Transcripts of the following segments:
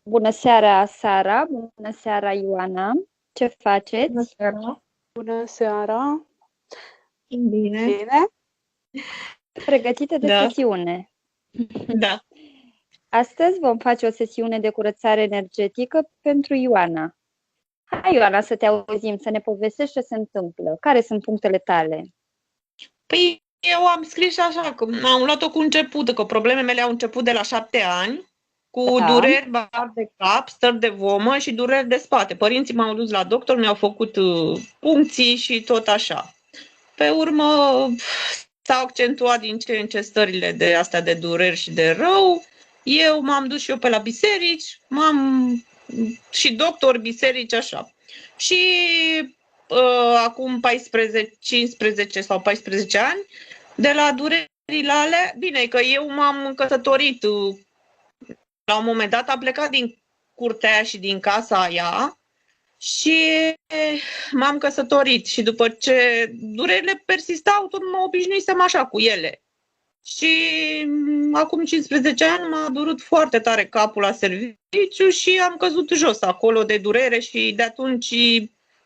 Bună seara, Sara! Bună seara, Ioana! Ce Bună faceți? seara! Bună seara! Bine, Bine? Pregătite de da, sesiune. da. Astăzi vom face o sesiune de curățare energetică pentru Ioana. Hai, Ioana, să te auzim, să ne povestești ce se întâmplă. Care sunt punctele tale? Păi eu am scris așa, că am luat-o cu început, că problemele mele au început de la 7 ani, cu Da, dureri mari de cap, stări de vomă și dureri de spate. Părinții m-au dus la doctor, mi-au făcut puncții și tot așa. Pe urmă s-au accentuat din ce în ce stările de astea de dureri și de rău. Eu m-am dus și eu pe la biserici, și doctor, biserici, așa. Și acum 14, 15 sau 14 ani, de la durerile alea, bine, că eu m-am căsătorit, la un moment dat am plecat din curtea aia și din casa aia și m-am căsătorit și după ce durerile persistau, tot mă obișnuisem așa cu ele. Și acum 15 ani m-a durut foarte tare capul la serviciu și am căzut jos acolo de durere și de atunci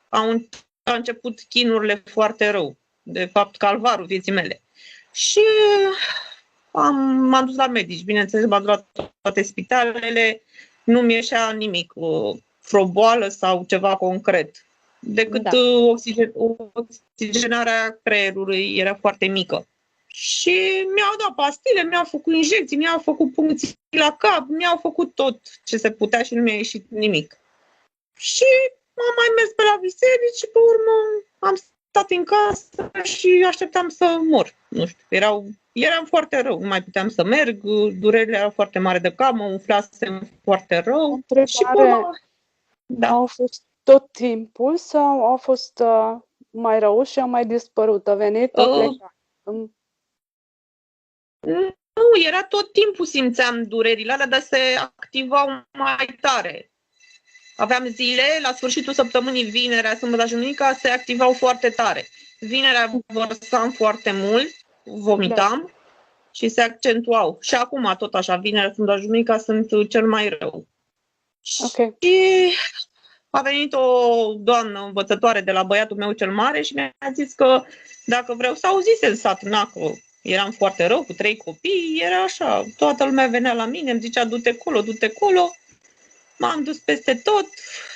au început chinurile foarte rău. De fapt, calvarul vieții mele. Și m-am dus la medici, bineînțeles, m-am dus la toate spitalele, nu mi ieșea nimic, vreo boală sau ceva concret, decât da. oxigenarea creierului era foarte mică. Și mi-au dat pastile, mi-au făcut injecții, mi-au făcut puncții la cap, mi-au făcut tot ce se putea și nu mi-a ieșit nimic. Și am mai mers pe la biserici și pe urmă am stat în casă și așteptam să mor. Nu știu, eram foarte rău, nu mai puteam să merg, durerile erau foarte mari de cap, mă umflasem foarte rău. Și pe Întrebare, urmă, da. au fost tot timpul sau au fost mai rău și a mai dispărut? A venit, a plecat? Nu, era tot timpul simțeam durerile alea, dar se activau mai tare. Aveam zile, la sfârșitul săptămânii, vinerea, sâmbătă și duminica, se activau foarte tare. Vinerea vărsam foarte mult, vomitam și se accentuau. Și acum tot așa, vinerea, sâmbătă și duminica sunt cel mai rău. Ok. Și a venit o doamnă învățătoare de la băiatul meu cel mare și mi-a zis că dacă vreau să auziți în sat, că eram foarte rău cu 3 copii, era așa, toată lumea venea la mine, îmi zicea du-te colo, du-te colo. M-am dus peste tot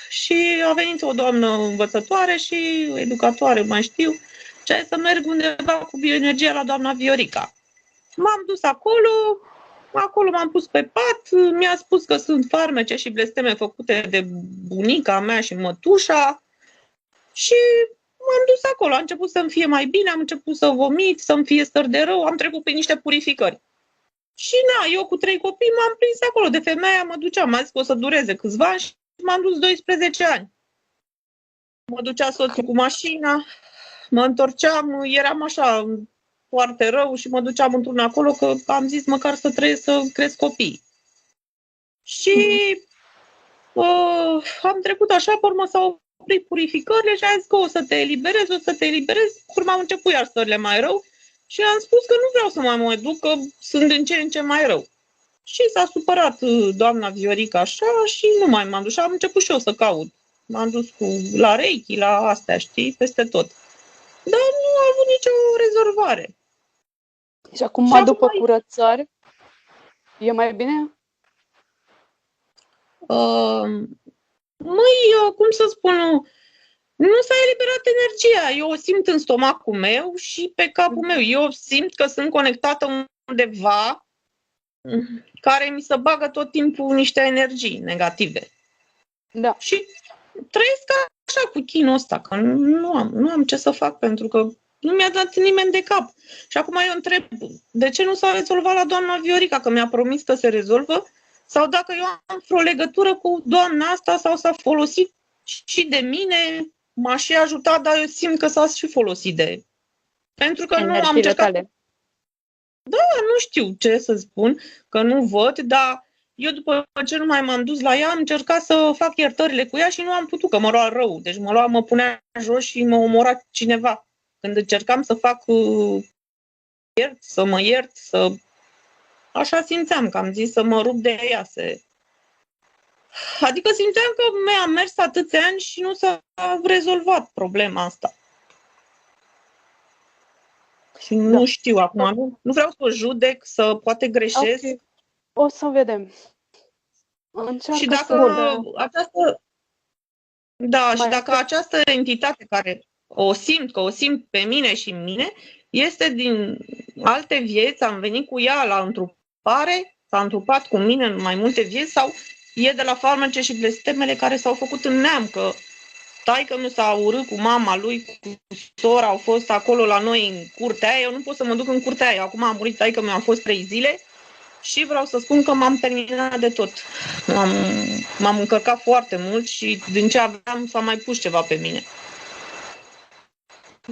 și a venit o doamnă învățătoare și educatoare, mai știu, ce să merg undeva cu bioenergia la doamna Viorica. M-am dus acolo m-am pus pe pat, mi-a spus că sunt farmece și blesteme făcute de bunica mea și mătușa și m-am dus acolo. A început să-mi fie mai bine, am început să vomit, să-mi fie stări de rău, am trecut prin niște purificări. Și eu cu 3 copii m-am prins acolo de femeia, mă duceam, m-a zis că o să dureze câțiva ani și m-am dus 12 ani. Mă ducea soțul cu mașina, mă întorceam, eram așa foarte rău și mă duceam într-un acolo că am zis măcar să trăiesc să cresc copii. Și am trecut așa, pe urmă s-au oprit purificările și a zis că o să te eliberezi, Pe urmă au început iar stările mai rău și am spus că nu vreau să mai mă duc, că sunt din ce în ce mai rău. Și s-a supărat doamna Viorica așa și nu mai m-am dus și am început și eu să caut. M-am dus la Reiki, la astea, știi, peste tot. Dar nu a avut nicio rezolvare. Și acum, Și după acum curățare, e mai bine? cum să spun, nu s-a eliberat energia. Eu o simt în stomacul meu și pe capul meu. Eu simt că sunt conectată undeva care mi se bagă tot timpul niște energii negative. Da. Și trăiesc așa cu chinul ăsta, că nu am ce să fac pentru că nu mi-a dat nimeni de cap. Și acum eu întreb, de ce nu s-a rezolvat la doamna Viorica, că mi-a promis că se rezolvă, sau dacă eu am vreo legătură cu doamna asta sau s-a folosit și de mine, m-a și ajutat, dar eu simt că s-a și folosit de... Pentru că nu am Energiile încercat... tale. Da, nu știu ce să spun, că nu văd, dar eu după ce nu mai m-am dus la ea, am încercat să fac iertările cu ea și nu am putut, că mă lua rău. Deci mă punea jos și mă omora cineva. Când încercam să fac să mă iert, așa simțeam, că am zis să mă rup de ea. Adică simțeam că mi-a mers atâția ani și nu s-a rezolvat problema asta. Și nu știu acum, nu vreau să o judec, să poate greșesc. Ok. O să vedem. Încearcă Și dacă să... această, da, și Mai dacă această entitate care o simt, că o simt pe mine și în mine, este din alte vieți, am venit cu ea la întrupare, s-a întrupat cu mine în mai multe vieți sau e de la farmece și blestemele care s-au făcut în neam, că taică-miu s-a urât cu mama lui, cu sora, au fost acolo la noi în curtea aia, eu nu pot să mă duc în curtea aia, acum a murit taică-miu, am fost 3 zile și vreau să spun că m-am terminat de tot. M-am încărcat foarte mult și din ce aveam s-a mai pus ceva pe mine.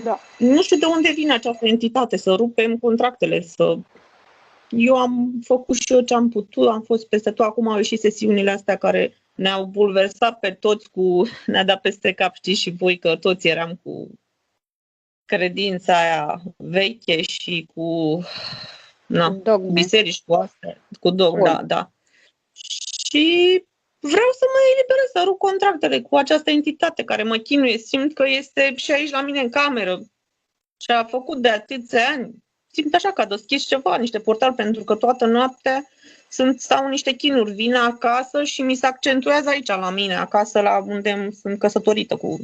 Da. Nu știu de unde vine această entitate, să rupem contractele, să... Eu am făcut și eu ce am putut, am fost peste tot, acum au ieșit sesiunile astea care ne-au bulversat pe toți ne-a dat peste cap, știți și voi că toți eram cu credința aia veche și cu Dogme. biserici, cu astea, cu dogme, da. Și vreau să mă eliberez, să rup contractele cu această entitate care mă chinuie. Simt că este și aici la mine în cameră și a făcut de atâția ani. Simt așa că a deschis ceva, niște portali, pentru că toată noaptea stau niște chinuri. Vin acasă și mi se accentuează aici la mine, acasă la unde sunt căsătorită cu...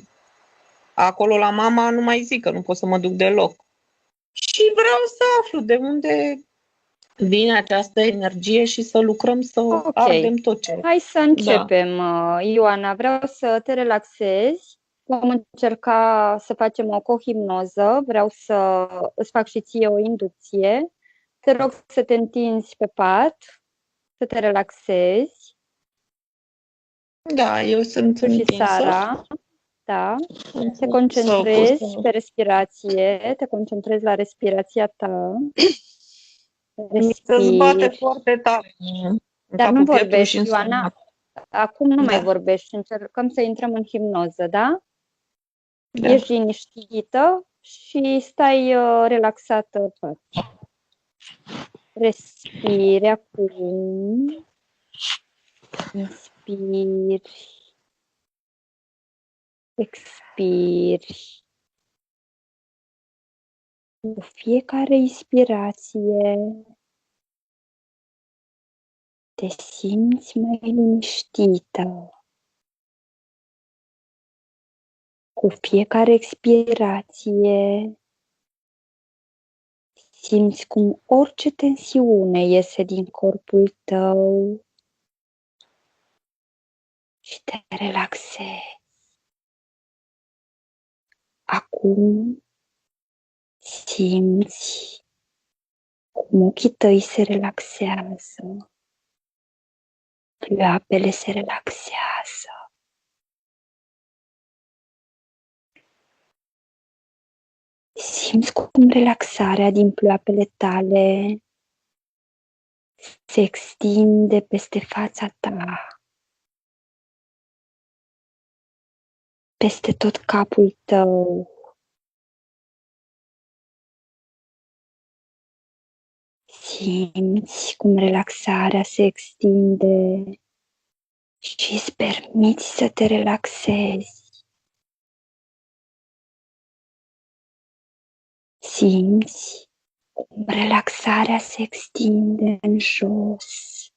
Acolo la mama nu mai zic că nu pot să mă duc deloc. Și vreau să aflu de unde vine această energie și să lucrăm, să ardem tot ce... Hai să începem, Ioana. Vreau să te relaxezi. Vom încerca să facem o cohipnoză. Vreau să îți fac și ție o inducție. Te rog să te întinzi pe pat, să te relaxezi. Da, eu sunt Tu și Sara. Da. Te concentrezi pe respirație. Te concentrezi la respirația ta. Respiri. Bate foarte tare. Dar nu vorbești, Ioana. Acum nu mai vorbești. Încercăm să intrăm în hipnoză, da? Ești liniștită și stai relaxată. Respiri acum. Inspiri. Expiri. Cu fiecare inspirație te simți mai liniștită. Cu fiecare expirație simți cum orice tensiune iese din corpul tău și te relaxezi. Acum simți cum ochii tăi se relaxează, pleoapele se relaxează. Simți cum relaxarea din pleoapele tale se extinde peste fața ta, peste tot capul tău. Simți cum relaxarea se extinde și îți permiți să te relaxezi. Simți cum relaxarea se extinde în jos,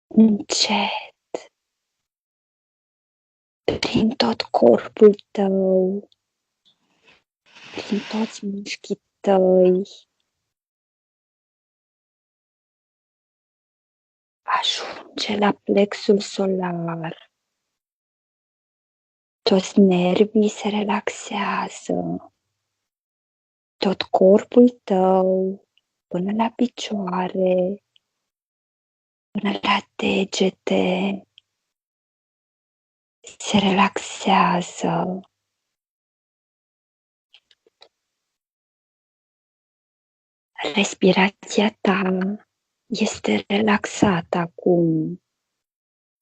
încet, prin tot corpul tău, prin toți mușchii tăi. Ajunge la plexul solar. Toți nervii se relaxează. Tot corpul tău, până la picioare, până la degete, se relaxează. Respirația ta este relaxată acum,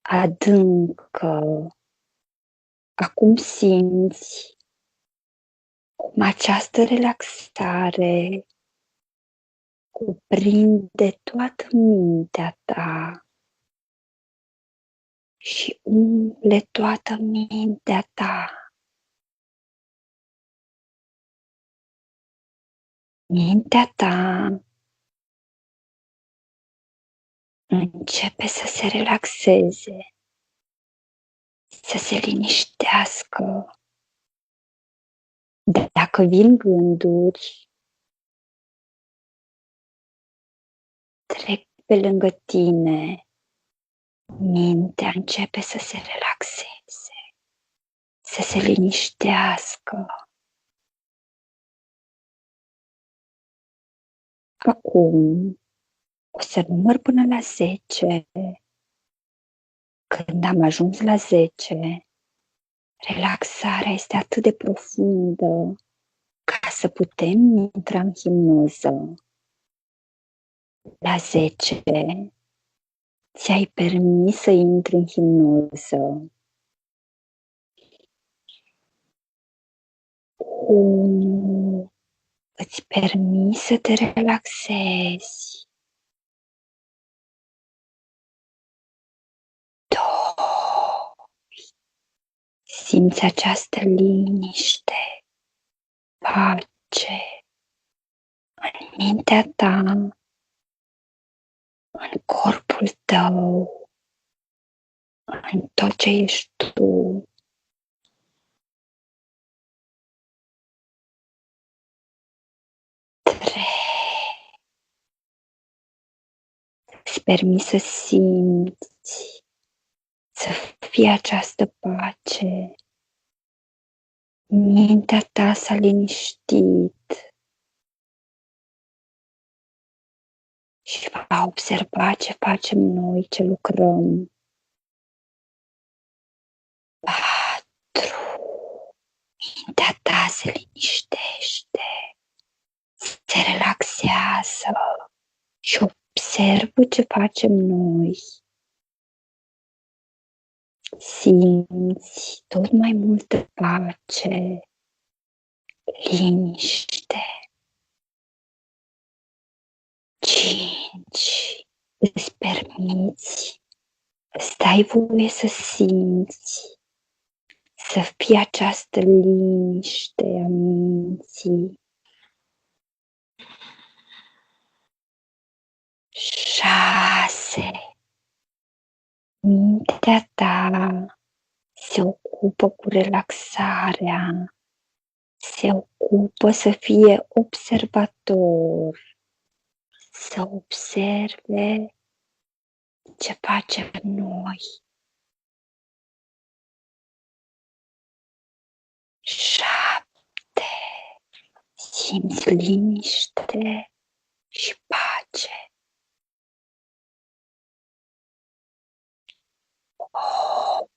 adâncă. Acum simți cum această relaxare cuprinde toată mintea ta. și umple toată mintea ta. Mintea ta începe să se relaxeze, să se liniștească. Dacă vin gânduri, trec pe lângă tine, mintea începe să se relaxeze, să se liniștească. Acum o să număr până la 10. Când am ajuns la 10, relaxarea este atât de profundă ca să putem intra în hipnoză. La 10, ți-ai permis să intri în hipnoză. 1, îți permis să te relaxezi. 2, simți această liniște, pace în mintea ta, în corpul tău, în tot ce ești tu. 3, îți permis să simți, să fie această pace. Mintea ta s-a liniștit și va observa ce facem noi, ce lucrăm. 4, mintea ta se liniștește, se relaxează și observă ce facem noi. Simți tot mai multă pace, liniște. 5, îți permiți, îți dai voie să simți, să fie această liniște a minții. 6, mintea ta se ocupă cu relaxarea, se ocupă să fie observator, să observe ce facem noi. 7, simți liniște și pace. 8,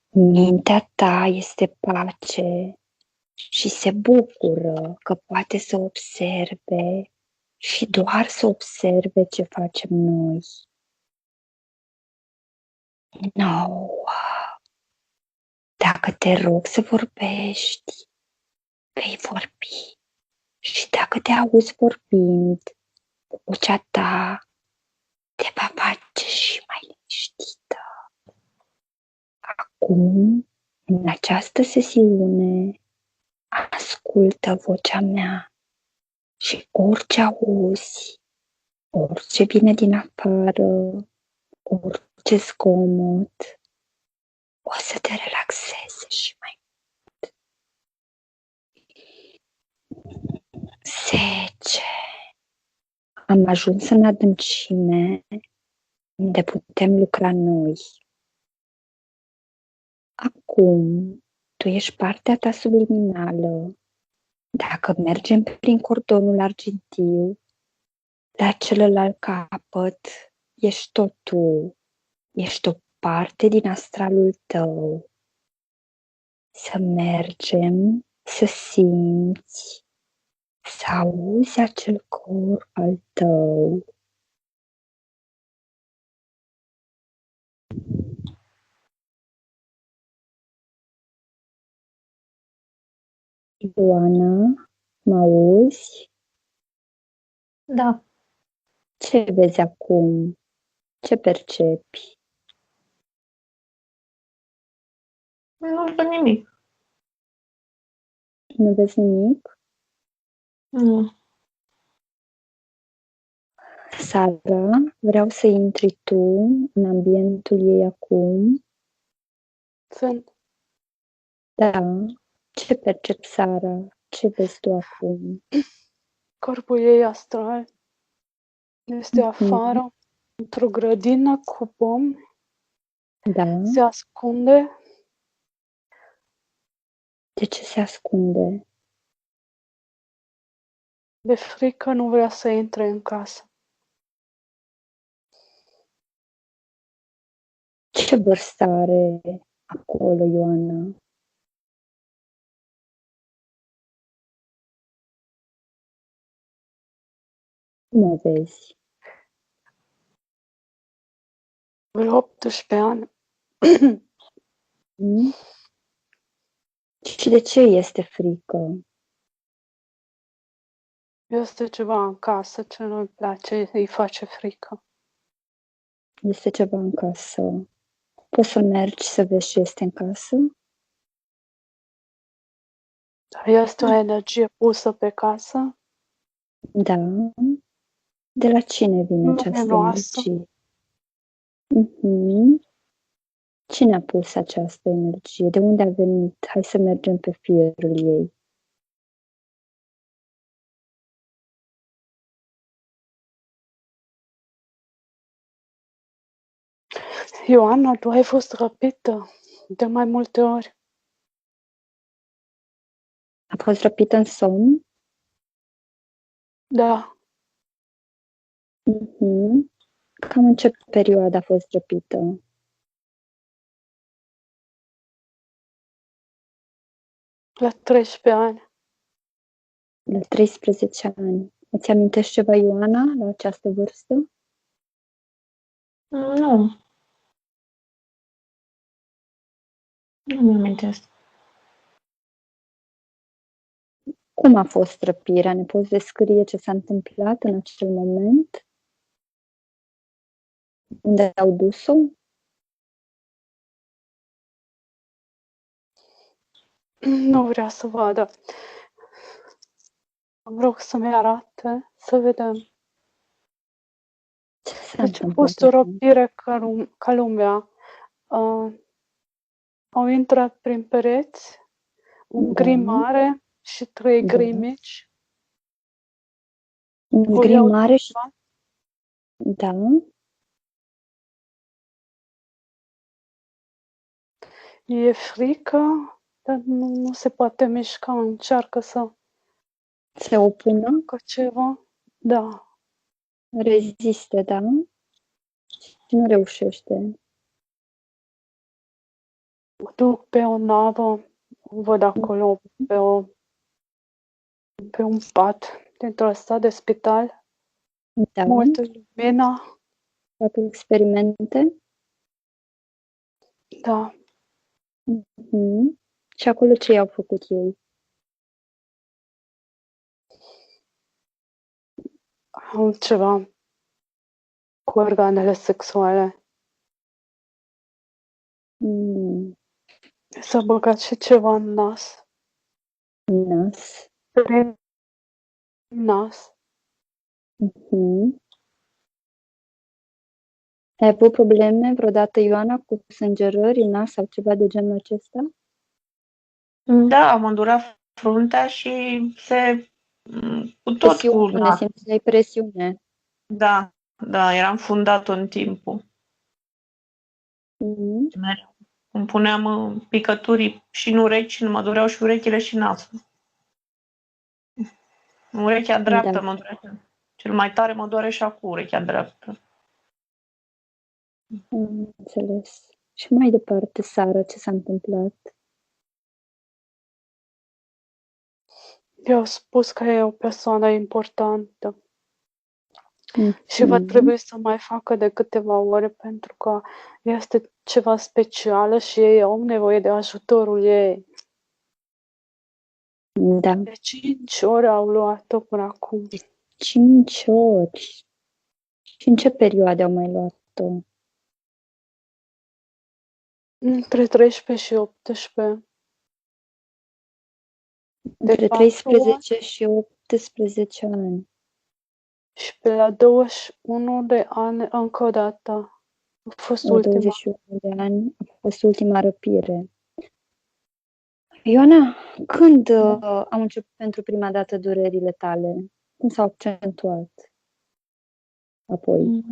mintea ta este pace și se bucură că poate să observe și doar să observe ce facem noi. 9, dacă te rog să vorbești, vei vorbi. Și dacă te auzi vorbind, vocea ta te va face și mai liniștită. Acum, în această sesiune, ascultă vocea mea și orice auzi, orice vine din afară, orice zgomot, o să te relaxeze și mai mult. 10. Am ajuns în adâncime unde putem lucra noi. Acum, tu ești partea ta subliminală. Dacă mergem prin cordonul argintiu, la celălalt capăt ești tot tu. Ești o parte din astralul tău. Să mergem, să simți, să auzi acel corp al tău. Ioana, mă auzi? Da, Ce vezi acum? Ce percepi? Nu văd nimic. Nu vezi nimic? Nu. Sara, vreau să intri tu în ambientul ei acum. Sunt. Da. Ce percepi, Sara? Ce vezi tu acum? Corpul ei astral este afară, într-o grădină cu pomi, Da. se ascunde. De ce se ascunde? De frică nu vrea să intre în casă. Ce vârstă are acolo, Ioana? Cum o vezi? Vreo 18 ani. Mm? Și de ce este frică? Este ceva în casă ce nu-i place, îi face frică. Este ceva în casă. Poți să mergi să vezi ce este în casă? Este o energie pusă pe casă, Da. De la cine vine această luminoasă. energie? Mhm. Cine a pus această energie? De unde a venit? Hai să mergem pe firul ei. Ioana, tu ai fost răpită de mai multe ori. A fost răpită în somn? Da, Mhm. Cam în ce perioadă a fost răpită? la 13 ani. La 13 ani. Îți amintești ceva, Ioana, la această vârstă? Nu. Nu mi amintesc. Cum a fost răpirea? Ne poți descrie ce s-a întâmplat în acel moment? Unde au dus-o? Nu vrea să vadă. Îmi rog să-mi arate, să vedem. Ce s-a Deci a întâmplat fost o acum? răpire ca lumea. Au intrat prin pereți, un Da. gri mare și 3 Da. gri mici. Un O gri iau mare și... ceva. Da. E frică, dar nu se poate mișca. Încearcă să Se opună, facă ceva. Da. reziste, da? Și nu reușește. O duc pe o navă, o văd acolo pe un pat dintr-o stat de spital. Da. Mă uit în lumina. Fac experimente. Da. Mhm. Și acolo ce i-au făcut ei? Am ceva cu organele sexuale. Mm. S-a băgat și ceva în nas. Nas. Prin nas. Mhm. Ai avut probleme vreodată, Ioana, cu sângerări în nas sau ceva de genul acesta? Da, m-a durat fruntea și cu tot cu Presiune, nas. simțeai presiune. Da, da, eram fundat în timpul. Mhm. Mereu. Îmi puneam picături și în urechi și nu mă dureau și urechile și nasul. Urechea dreaptă Da. mă doare. Cel mai tare mă doare și acum urechea dreaptă. Am înțeles. Și mai departe, Sara, ce s-a întâmplat? I-au spus că e o persoană importantă și va Mhm. trebui să mai facă de câteva ore pentru că este ceva special și ei au nevoie de ajutorul ei. Da. De 5 ore au luat-o până acum. 5 ori. Și în ce perioade au mai luat-o? Între 13 și 18. Între 4 ani 13 și 18 ani. și pe la 21 de ani încă o dată. A fost La ultima. 21 de ani a fost ultima răpire. Ioana, când au început pentru prima dată durerile tale? Cum s-au accentuat apoi?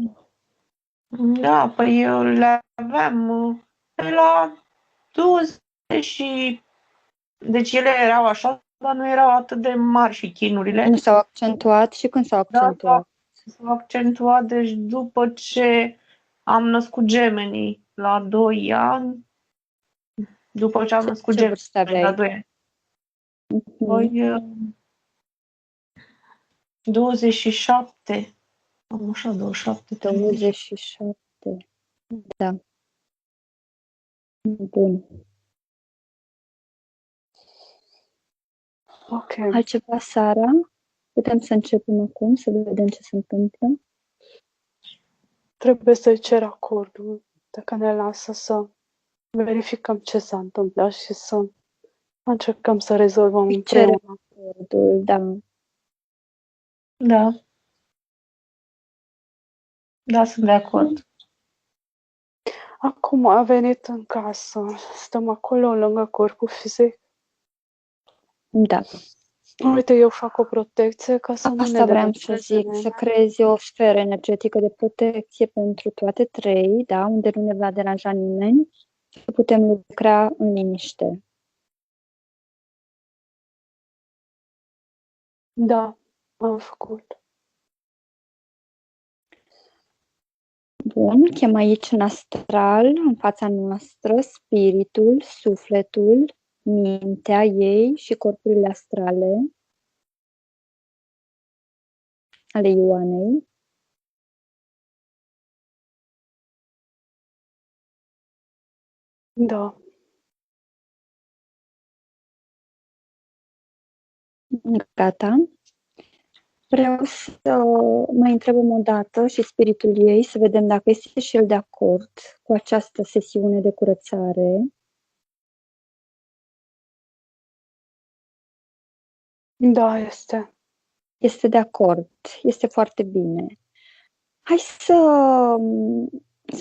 Da, păi eu le aveam pe la 20 și... Deci ele erau așa, dar nu erau atât de mari și Nu chinurile. s-au accentuat și când s-au Da, accentuat? s-au accentuat, deci după ce am născut gemenii la 2 ani, după ce am născut Ce vârstă gemenii la aveai? 2 ani, Mhm. păi 27, am așa, 27, 30. 27. Da. Bun. Ok. Altceva, Sara? Putem să începem acum, să vedem ce se întâmplă? Trebuie să-i cer acordul. Dacă ne lasă să verificăm ce s-a întâmplat și să încercăm să rezolvăm Îi cer împreună. acordul, da. Da, da, sunt de acord. Acum a venit în casă. Stăm acolo lângă corpul fizic. Da. Uite, eu fac o protecție ca să nu ne Asta vreau să deranjeze zic, să creezi o sferă energetică de protecție pentru toate trei, da, unde nu ne va deranja nimeni, să putem lucra în liniște. Da, am făcut. Bun, chem aici în astral, în fața noastră, spiritul, sufletul, mintea ei și corpurile astrale ale Ioanei. Da. Gata. Vreau să mai întrebăm o dată și spiritul ei, să vedem dacă este și el de acord cu această sesiune de curățare. Da, este. Este de acord, este foarte bine. Hai să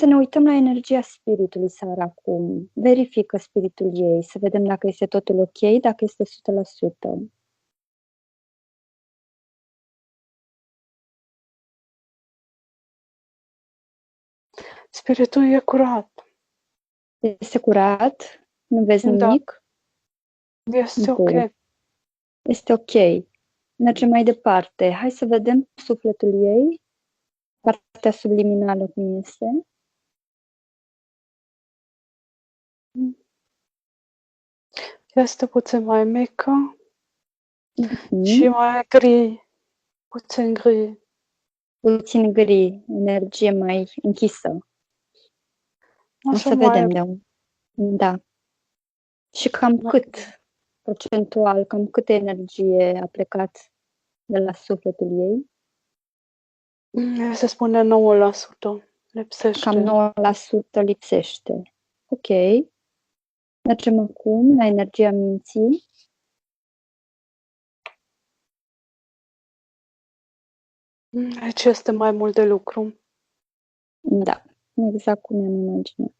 ne uităm la energia spiritului, Sara, acum. Verifică spiritul ei, să vedem dacă este totul ok, dacă este 100%. Spiritul e curat. Este curat? Nu vezi Da, nimic? este ok. Bun. Este ok. Mergem mai departe. Hai să vedem sufletul ei, partea subliminală cum este. Este puțin mai mică Mhm. și mai gri. Puțin gri. Puțin gri, energie mai închisă. O Așa să mai... vedem de unde. Da. Și cam cât procentual, cam câtă energie a plecat de la sufletul ei? Se spune 9%. Lipsește. Cam 9% lipsește. Ok. Mergem acum la energia minții. Aici este mai mult de lucru. Da, exact cum am imaginat.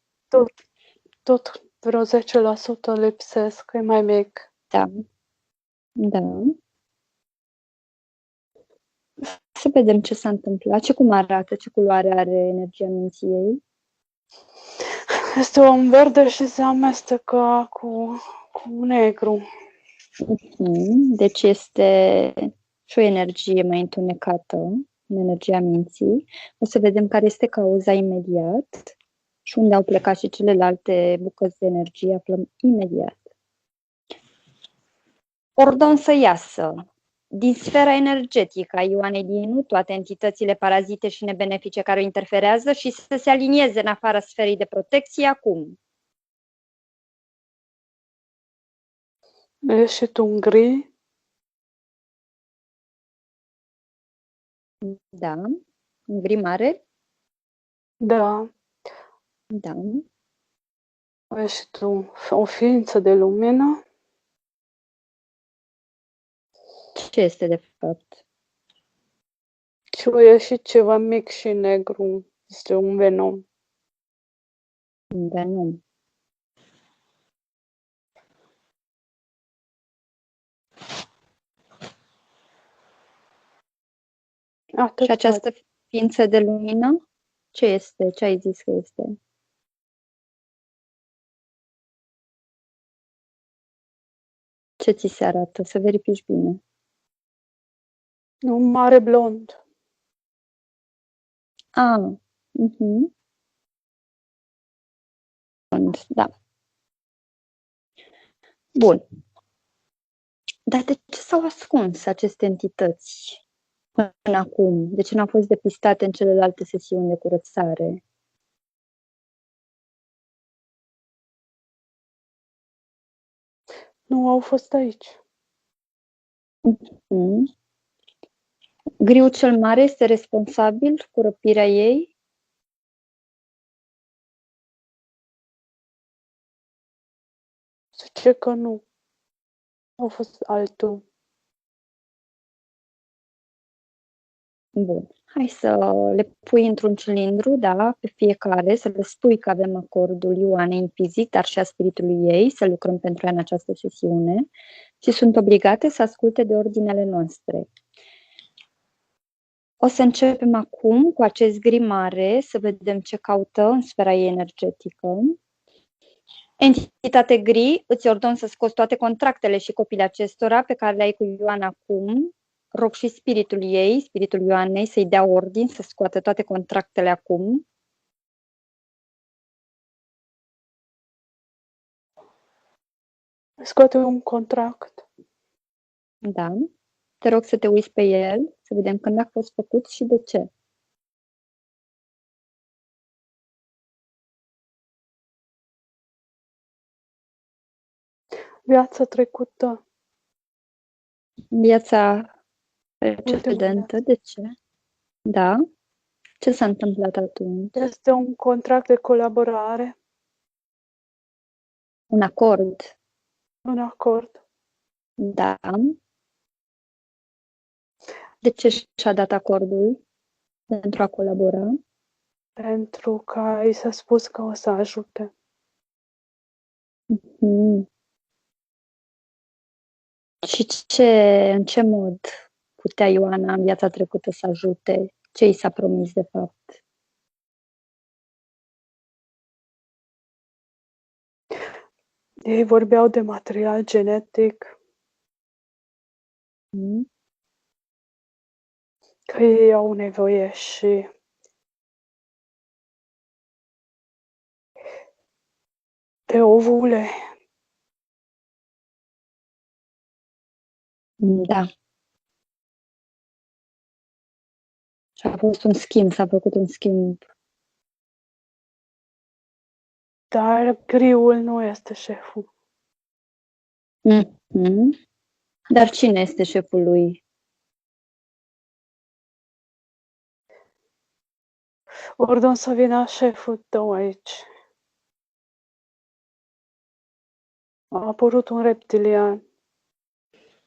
Tot vreo 10% lipsesc, e mai mic. Da. Da. Să vedem ce s-a întâmplat, ce cum arată, ce culoare are energia minții ei. Este un verde și se amestecă cu negru. Deci este și o energie mai întunecată, în energia minții. O să vedem care este cauza imediat și unde au plecat și celelalte bucăți de energie, aflăm imediat. Ordon să iasă din sfera energetică a Ioanei Dinu toate entitățile parazite și nebenefice care o interferează și să se alinieze în afara sferei de protecție acum. A ieșit un gri. Da, un gri mare. Da. Da. Ești tu o ființă de lumină? Ce este de fapt? Și a ieșit ceva mic și negru. Este un venom. Un venom. Atât Și această ființă de lumină? Ce este? Ce ai zis că este? Ce ți se arată? Să verifici bine. un mare blond. Ah, mhm. Da. Bun. Dar de ce s-au ascuns aceste entități până acum? De ce n-au fost depistate în celelalte sesiuni de curățare? Nu au fost aici. Mhm. Griul cel mare este responsabil cu răpirea ei? Zice că nu. Au fost altul. Bun. Hai să le pui într-un cilindru, da, pe fiecare, să le spui că avem acordul Ioanei în fizic, dar și a spiritului ei, să lucrăm pentru ea în această sesiune și sunt obligate să asculte de ordinele noastre. O să începem acum cu acest gri mare, să vedem ce caută în sfera ei energetică. Entitate gri, îți ordon să scoți toate contractele și copiile acestora pe care le ai cu Ioana acum. Rog și spiritul ei, spiritul Ioanei, să-i dea ordin să scoată toate contractele acum. Scoate un contract. Da. Te rog să te uiți pe el, să vedem când a fost făcut și de ce. Viața trecută. Viața precedentă, de ce? Da. Ce s-a întâmplat atunci? Este un contract de colaborare. Un acord. Un acord. Da. De ce și-a dat acordul pentru a colabora? Pentru că i s-a spus că o să ajute. Mm. Și în ce mod putea Ioana în viața trecută să ajute? Ce i s-a promis de fapt? Ei vorbeau de material genetic, Mm. că ei au nevoie și de ovule. Da. Și a fost un schimb, s-a făcut un schimb. Dar griul nu este șeful. Mm-hmm. Dar cine este șeful lui? Ordon să vină șeful tău aici. A apărut un reptilian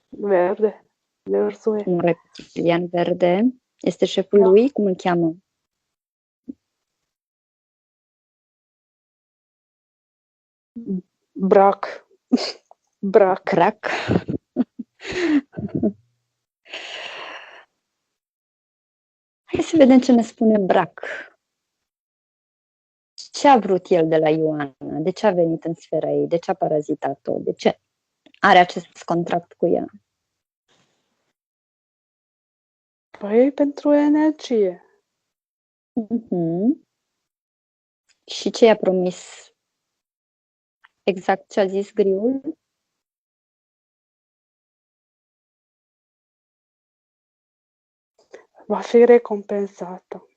verde, verzuie. Un reptilian verde. Este șeful Da. lui? Cum îl cheamă? Brac. Brac. Crack. Hai să vedem ce ne spune Brac. Ce a vrut el de la Ioana? De ce a venit în sfera ei? De ce a parazitat-o? De ce are acest contract cu ea? Păi pentru energie. Mm-hmm. Și ce i-a promis? Exact ce a zis griul? Va fi recompensată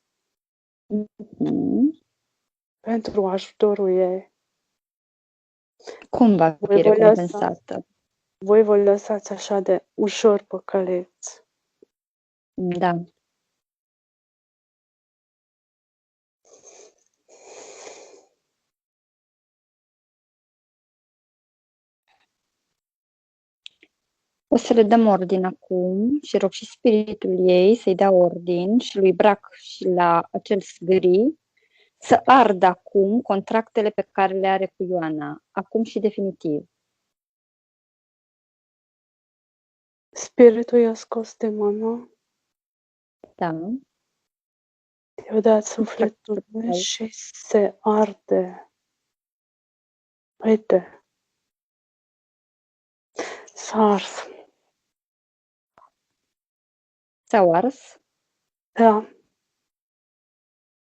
Mm-hmm. pentru ajutorul ei. Cum va fi Voi vă recompensată? Voi vă lăsați așa de ușor păcăleți. Da. O să le dăm ordin acum și rog și spiritul ei să-i dea ordin și lui Brac și la acel sgri să ardă acum contractele pe care le are cu Ioana, acum și definitiv. Spiritul i-a scos de mână, Da? i-a dat sufletul și se arde. Uite, s-a ars. S-au ars? Da,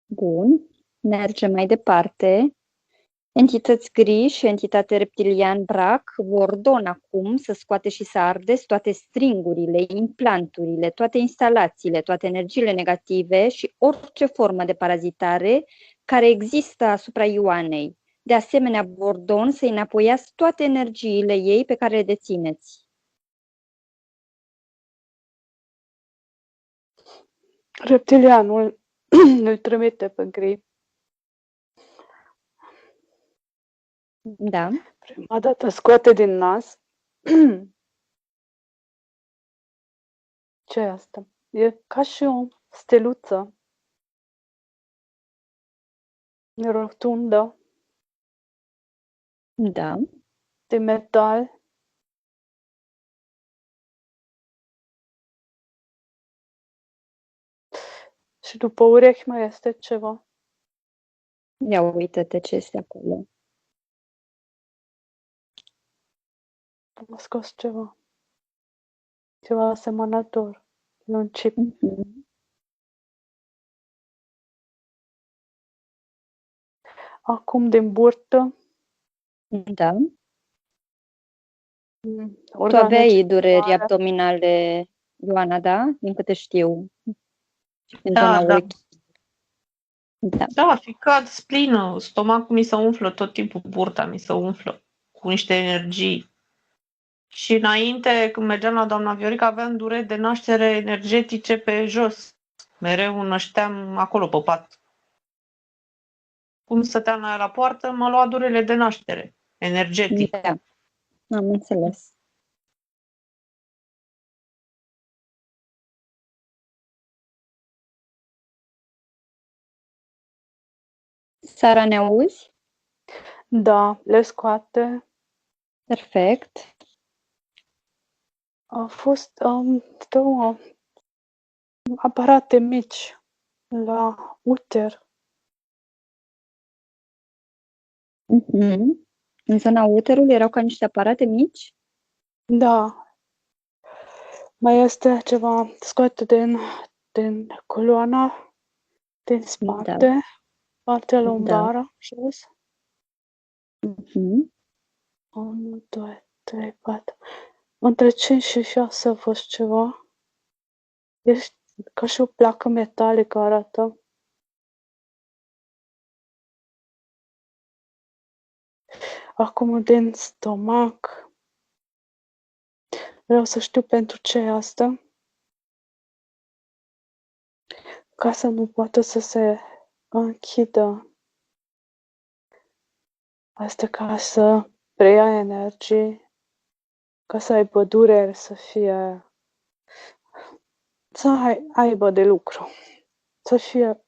Bun. Mergem mai departe. Entități gri și entitate reptilian Brac vă ordon acum să scoate și să ardeți toate stringurile, implanturile, toate instalațiile, toate energiile negative și orice formă de parazitare care există asupra Ioanei. De asemenea, vă ordon să înapoiați toate energiile ei pe care le dețineți. reptilianul îl trimite pe gri. Da? Prima dată scoate din nas. Ce e asta? E ca și o steluță rotundă Da. de metal. Și după urechi mai este ceva. Ia uită-te ce este acolo. Am scos ceva. Ceva asemănător. E un chip. Mhm. Acum din burtă. Da. Tu Organe aveai dureri genitale. abdominale, Ioana, da? Din câte știu. În Da, zona da. urechii. Da. Da, ficat, splină, stomacul mi se umflă tot timpul, burta mi se umflă cu niște energii. Și înainte, când mergeam la doamna Viorica, aveam dureri de naștere energetice pe jos. Mereu nășteam acolo pe pat. Cum stăteam la poartă, mă lua durerile de naștere energetic. Da. Am înțeles. Sara, ne auzi? Da, le scoate. Perfect. Au fost două aparate mici la uter. Mhm. În zona uterului erau ca niște aparate mici? Da. Mai este ceva scoate din coloana, din spate, partea lumbară, jos. Mhm. 1, 2, 3, 4. Între 5 și 6 a fost ceva. Este ca și o placă metalică arată. Acum din stomac. Vreau să știu pentru ce e asta. Ca să nu poată să se închidă. Asta ca să preia energie. Ca să aibă dureri, să fie... Să aibă de lucru. Să fie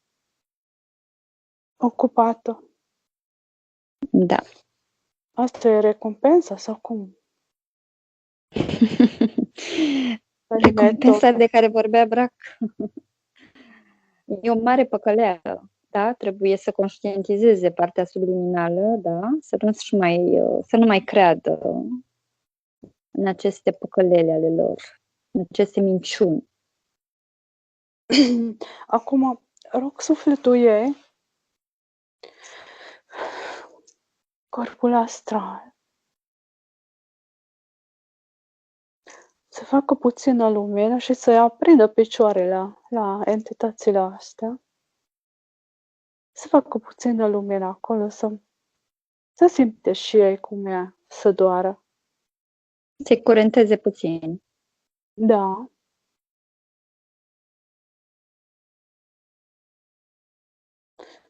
ocupată. Da. Asta e recompensa sau cum? Recompensa de care vorbea Brac e o mare păcăleală, da? Trebuie să conștientizeze partea subliminală, da? Să nu mai creadă în aceste păcălele ale lor, în aceste minciuni. Acum, rog sufletul ei, corpul astral, să facă puțină lumină și să-i aprindă picioarele la entitățile astea. Să facă puțină lumină acolo, să simte și ei cum e să doară. Se curenteze puțin. Da.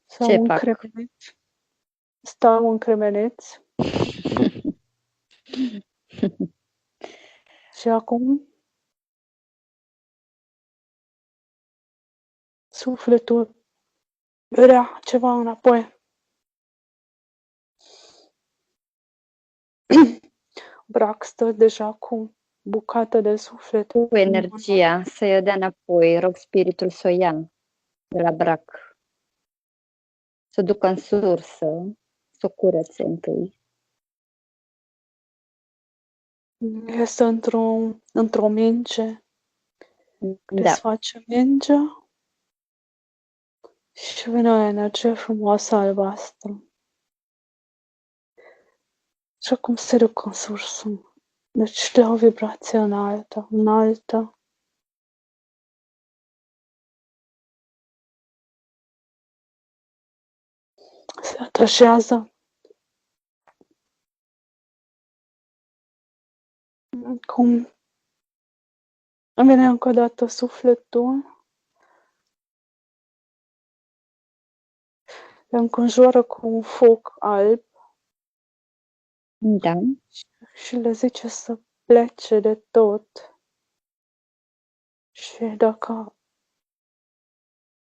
Ce fac? Stau încremeniți. Și acum sufletul vrea ceva înapoi. Brac stă deja cu bucată de suflet. Cu energia să-i o dea înapoi. Rog spiritul să o ia de la brac. Să o ducă în sursă, să o curățe întâi. Este într-o minge. Da. Desface mingea și vine o energie frumoasă albastră. Și acum se duc în sursă. Deci le o vibrație înaltă, înaltă. Se atașează. Cum vine încă o dată sufletul, le înconjoară cu un foc alb Da. și le zice să plece de tot. Și dacă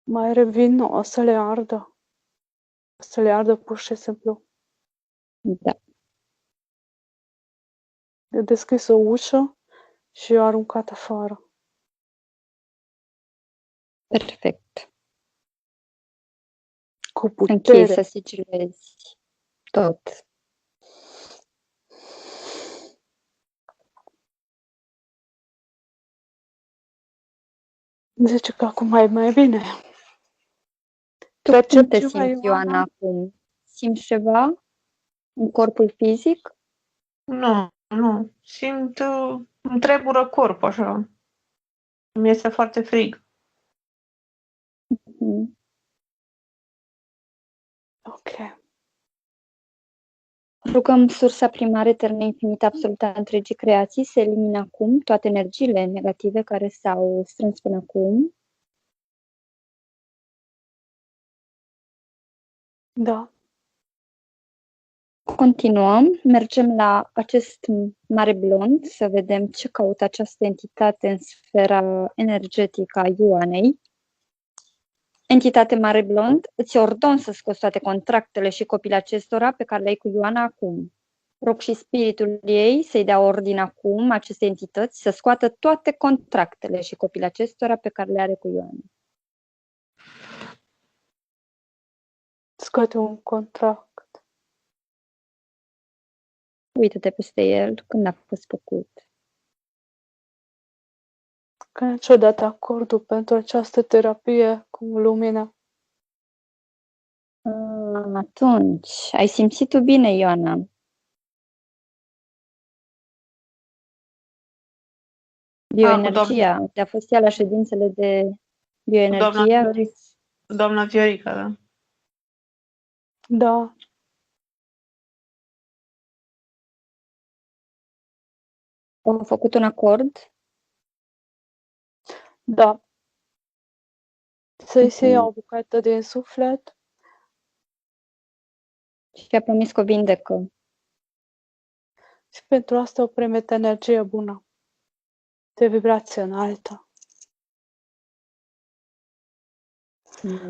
mai revin, o să le ardă. O să le ardă pur și simplu. Da. E deschis o ușă și i-a aruncat afară. Perfect. Cu Închei putere. să sigilezi tot. Zice că acum mai bine. Tu Percepi cum te ceva, simți, Ioana, acum? Simți ceva în corpul fizic? Nu, nu. Simt, îmi tremură corpul așa. Mi este foarte frig. Mhm. Ok. Rugăm sursa primară, eternă, infinită, absolută a întregii creații să elimine acum toate energiile negative care s-au strâns până acum. Da. Continuăm, mergem la acest mare blond să vedem ce caută această entitate în sfera energetică a Ioanei. Entitate mare blond, îți ordon să scoți toate contractele și copiile acestora pe care le-ai cu Ioana acum. Rog și spiritul ei să-i dea ordine acum aceste entități să scoată toate contractele și copiile acestora pe care le are cu Ioana. Scoate un contract. Uită-te peste el când a fost făcut. Că niciodată acordul pentru această terapie cu lumina. Atunci, ai simțit tu bine, Ioana. Bioenergia, te-a fost ea la ședințele de bioenergie? Doamna Viorica, da. Da. Au făcut un acord? Da. Să-i se ia o bucată din suflet. Și a promis că o vindecă. Și pentru asta o primete energie bună. De vibrație înaltă.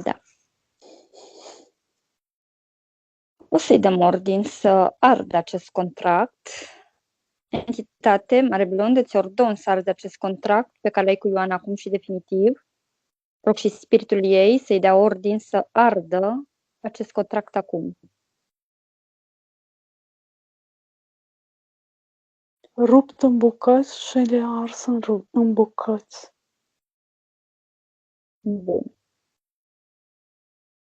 Da. O să-i dăm ordin să ardă acest contract. Entitate, Mare Blond, îți ordon să ardă acest contract pe care l-ai cu Ioana acum și definitiv. Rog și spiritul ei să-i dea ordin să ardă acest contract acum. Rupt în bucăți și le ars în bucăți. Bun.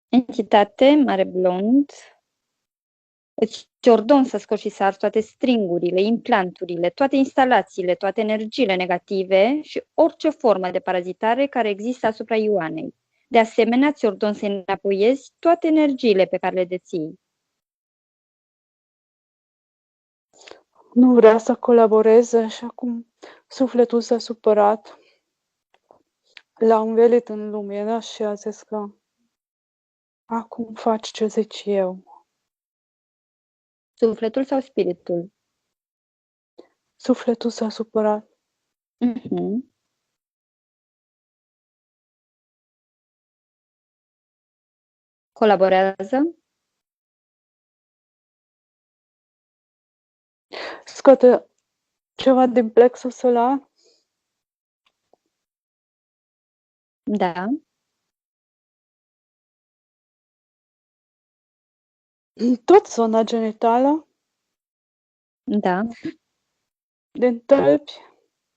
Entitate, Mare Blond, îți ordon să scoți și să arzi toate stringurile, implanturile, toate instalațiile, toate energiile negative și orice formă de parazitare care există asupra Ioanei. De asemenea, ți ordon să înapoiezi toate energiile pe care le deții. Nu vrea să colaboreze și acum sufletul s-a supărat. L-a învelit în lumină și a zis că acum faci ce zic eu. Sufletul sau spiritul? Sufletul s-a supărat. Mhm. Colaborează? Scoate ceva din plexul solar? Da. Tot zona genitală? Da. Din tălpi?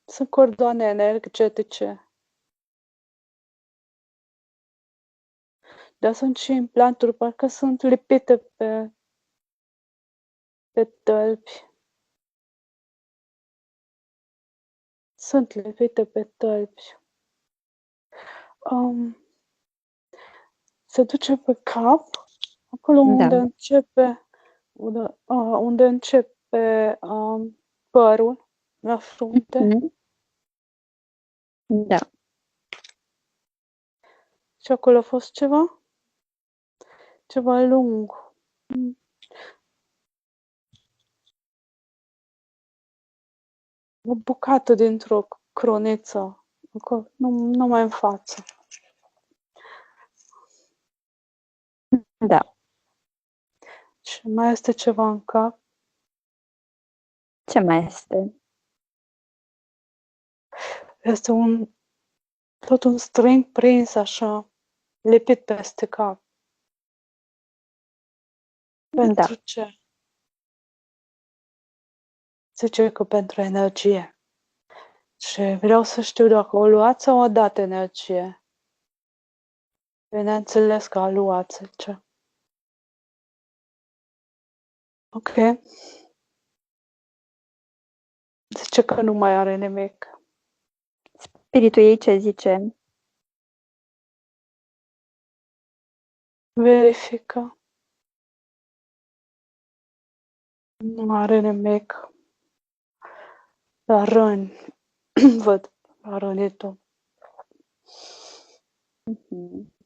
Sunt cordoane energetice. Dar sunt și implanturi, parcă sunt lipite pe tălpi. Sunt lipite pe tălpi. Se duce pe cap, acolo Da. unde începe părul, la frunte. Mhm. Da. Și acolo a fost ceva lung. O bucată dintr-o croniță, numai în față. Da. Și mai este ceva în cap. Ce mai este? Este tot un string prins așa, lipit peste cap. Pentru ce? Zice că pentru energie. Și vreau să știu dacă o luați sau o dat energie. Bineînțeles că a luat, zice. Ok. Zice că nu mai are nimic. Spiritul ei ce zice? Verifică. Nu are nimic. La răni. Văd la rănitul. Mhm.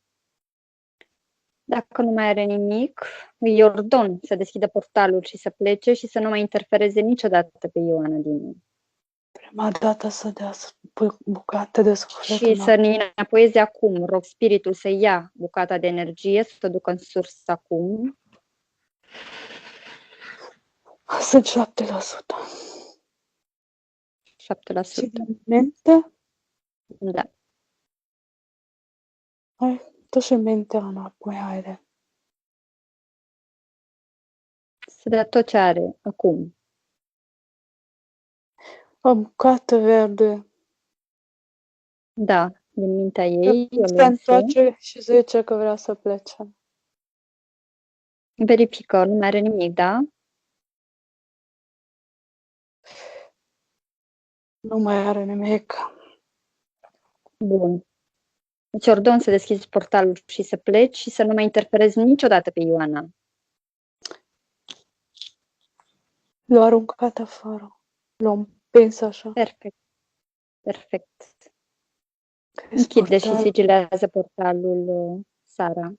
Dacă nu mai are nimic, îi ordon să deschidă portalul și să plece și să nu mai interfereze niciodată pe Ioana din nou. Prima dată să dea bucate de suflet. Și să ne înapoieze acum. Rog spiritul să ia bucata de energie, să o ducă în sursă acum. Sunt 7%. 7%. Și minte? Da. Hai, du-și mintea înapoi, haide. Să dea tot ce are acum. O bucată verde. Da, din mintea ei. Se întoarce și zice că vrea să plece. Verifică, nu mai are nimic, da? Nu mai are nimic. Bun. Deci ordon să deschizi portalul și să pleci și să nu mai interferezi niciodată pe Ioana. L-a aruncat afară. L-a împins așa. Perfect. Perfect. Închide și sigilează portalul, Sara.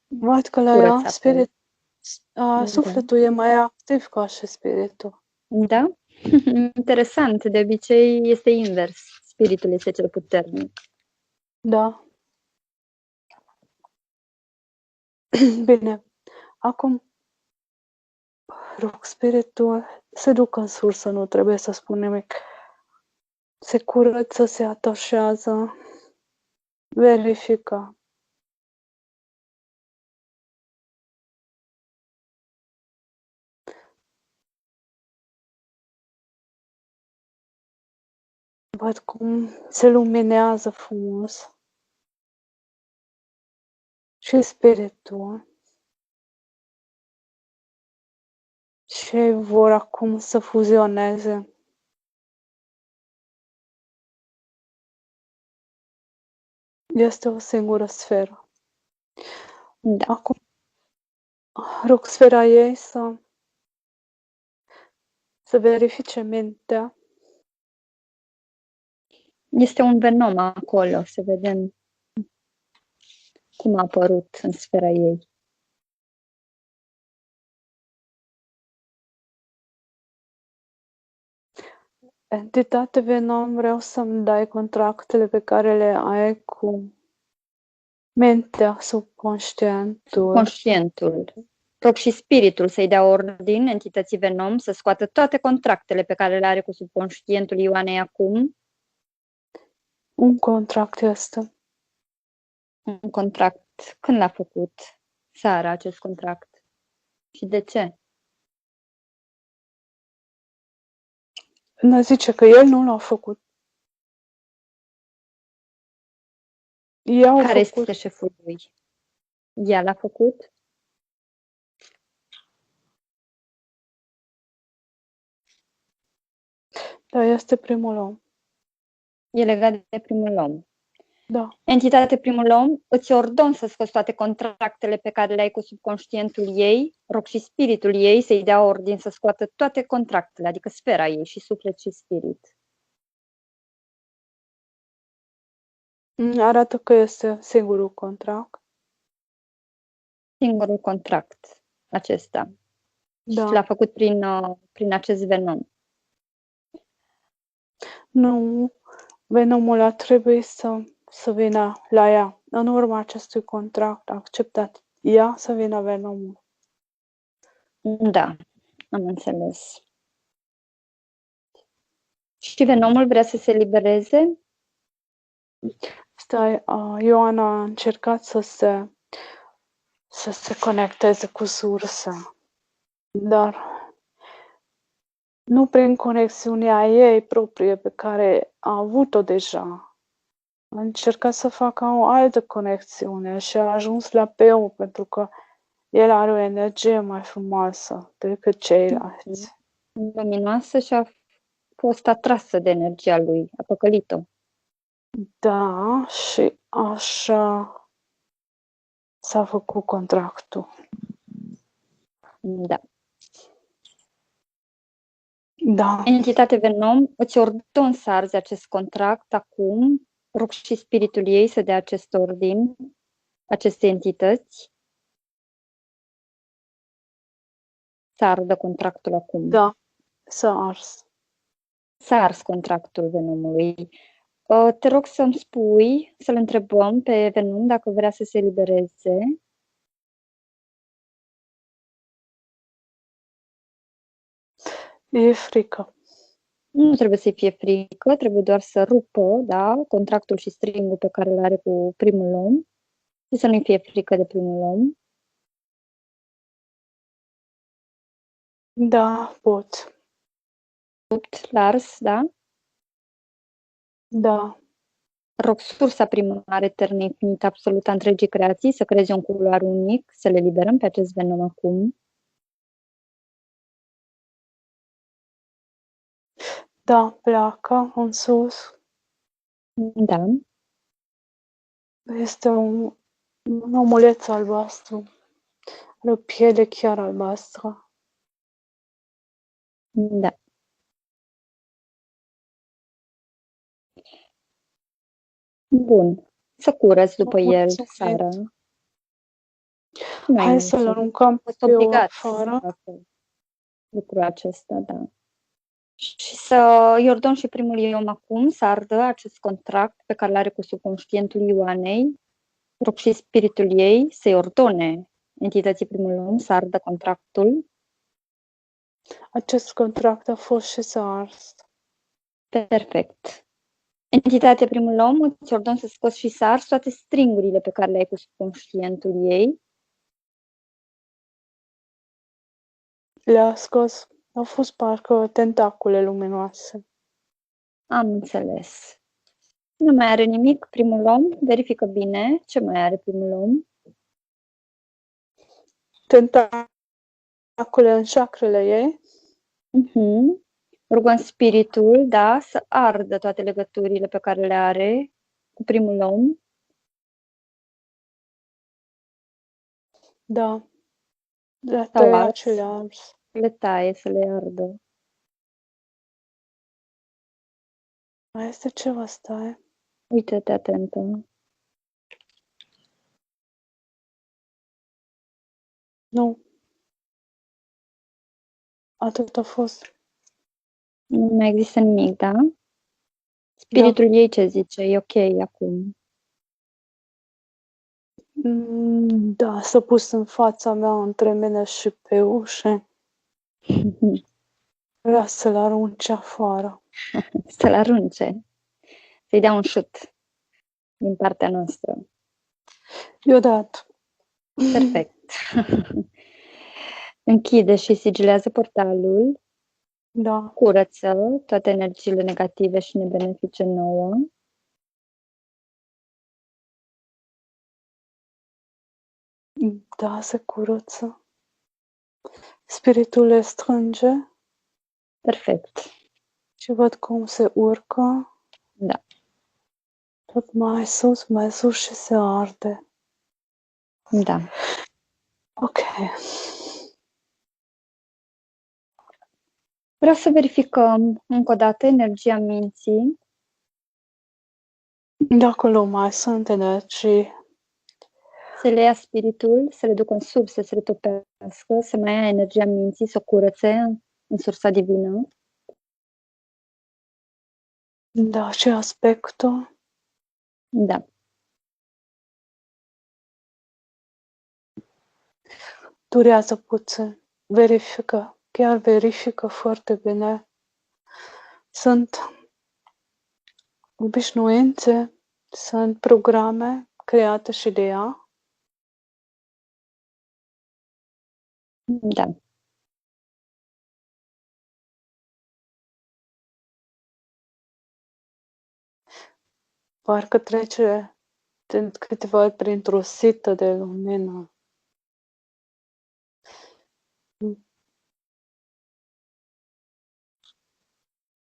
Văd că la ea sufletul e mai activ ca și spiritul. Da? Interesant. De obicei este invers. Spiritul este cel puternic. Da. Bine. Acum rog spiritul se ducă în sursă, nu trebuie să spun nimic. Se curăță, se atașează, verifică. Văd cum se luminează frumos. Și spiritul. Și vor acum să fuzioneze. Este o singură sferă. Da. Acum rog sfera ei să verifice mintea. Este un venom acolo, să vedem cum a apărut în sfera ei. Entitate Venom, vreau să-mi dai contractele pe care le ai cu mintea, subconștientul. Conștientul. Rog și spiritul să-i dea ordin entității Venom să scoată toate contractele pe care le are cu subconștientul Ioanei acum. Un contract este. Un contract. Când l-a făcut Sara acest contract? Și de ce? Ne zice că el nu l-a făcut. Ea a Care făcut. este șeful lui? Ea l-a făcut? Da, este primul om. E legat de primul om. Da. Entitate primul om, îți ordon să scoți toate contractele pe care le ai cu subconștientul ei, rog și spiritul ei să-i dea ordin să scoată toate contractele, adică sfera ei și suflet și spirit. Arată că este singurul contract. Singurul contract acesta. Da. Și l-a făcut prin acest Venom. Nu, Venomul a trebuit să vină la ea. În urma acestui contract a acceptat ea să vină Venomul. Da, am înțeles. Și Venomul vrea să se libereze? Stai, Ioana a încercat să se conecteze cu sursa, dar nu prin conexiunea ei proprie pe care a avut-o deja. A încercat să facă o altă conexiune și a ajuns la Peu pentru că el are o energie mai frumoasă decât ceilalți. Luminoasă și a fost atrasă de energia lui, a păcălit-o. Da, și așa s-a făcut contractul. Da. Da, Entitate Venom, îți ordon să arzi acest contract acum, rog și spiritul ei să dea acest ordin, aceste entități, să ardă contractul acum. da, s-a ars. S-a ars contractul Venomului. Te rog să-mi spui, să-l întrebăm pe Venom dacă vrea să se libereze. E frică. Nu trebuie să-i fie frică, trebuie doar să rupă, da, contractul și stringul pe care îl are cu primul om și să nu-i fie frică de primul om. Da, pot. Lars, da? Da, Rog sursa primară eternă, infinită, absolută a întregii creații să creeze un culoar unic, să le liberăm pe acest Venom acum. da, pleacă în sus. Da, Este un omuleț albastru. Are o piele chiar albastră. da. Bun. Să curăți după el, Mulțumim. Sara. Noi Hai să-l aruncăm am fost pe o obligați afară. să facă lucrul acesta, da. Și să-i ordon și primul om acum să ardă acest contract pe care l-are cu subconștientul Ioanei. Rog și spiritul ei să-i ordone entității primul om să ardă contractul. Acest contract a fost și s-a ars. Perfect. Entitatea primul om îți ordon să scoți și să arzi toate stringurile pe care le ai cu subconștientul ei. Le-a scos. Au fost parcă tentacule luminoase. Am înțeles. Nu mai are nimic primul om? Verifică bine ce mai are primul om. Tentacule în șacrele ei. Rugăm spiritul, da, să ardă toate legăturile pe care le are cu primul om. Da. Le-a Sau tăiat ars. și le-a ars. Le taie, să le ardă. Mai este ceva, stai. Uite-te atentă. Nu. Atât a fost. Nu mai există nimic, da? Spiritul ei ce zice? E ok acum. Da, s-a pus în fața mea, între mine și pe ușă. Vrea să-l arunce afară. Să-l arunce. Să-i dea un șut din partea noastră. I-o dat. Perfect. Închide și sigilează portalul. Da. Curăță toate energiile negative și nebenefice nouă. Da, se curăță. Spiritul le strânge Perfect. și văd cum se urcă. Da. Tot mai sus și se arde. Da. Ok. Vreau să verificăm încă o dată energia minții. De acolo mai sunt energii. Să le ia spiritul, să le ducă în sub, să se retopească, să mai ia energia minții, să o curățe în sursa divină. Da, și aspectul. Da. Durează puțin. Verifică. Chiar verifică foarte bine. Sunt obișnuințe, sunt programe create și de ea. Da. Parcă trece de câteva ori printr-o sită de lumină.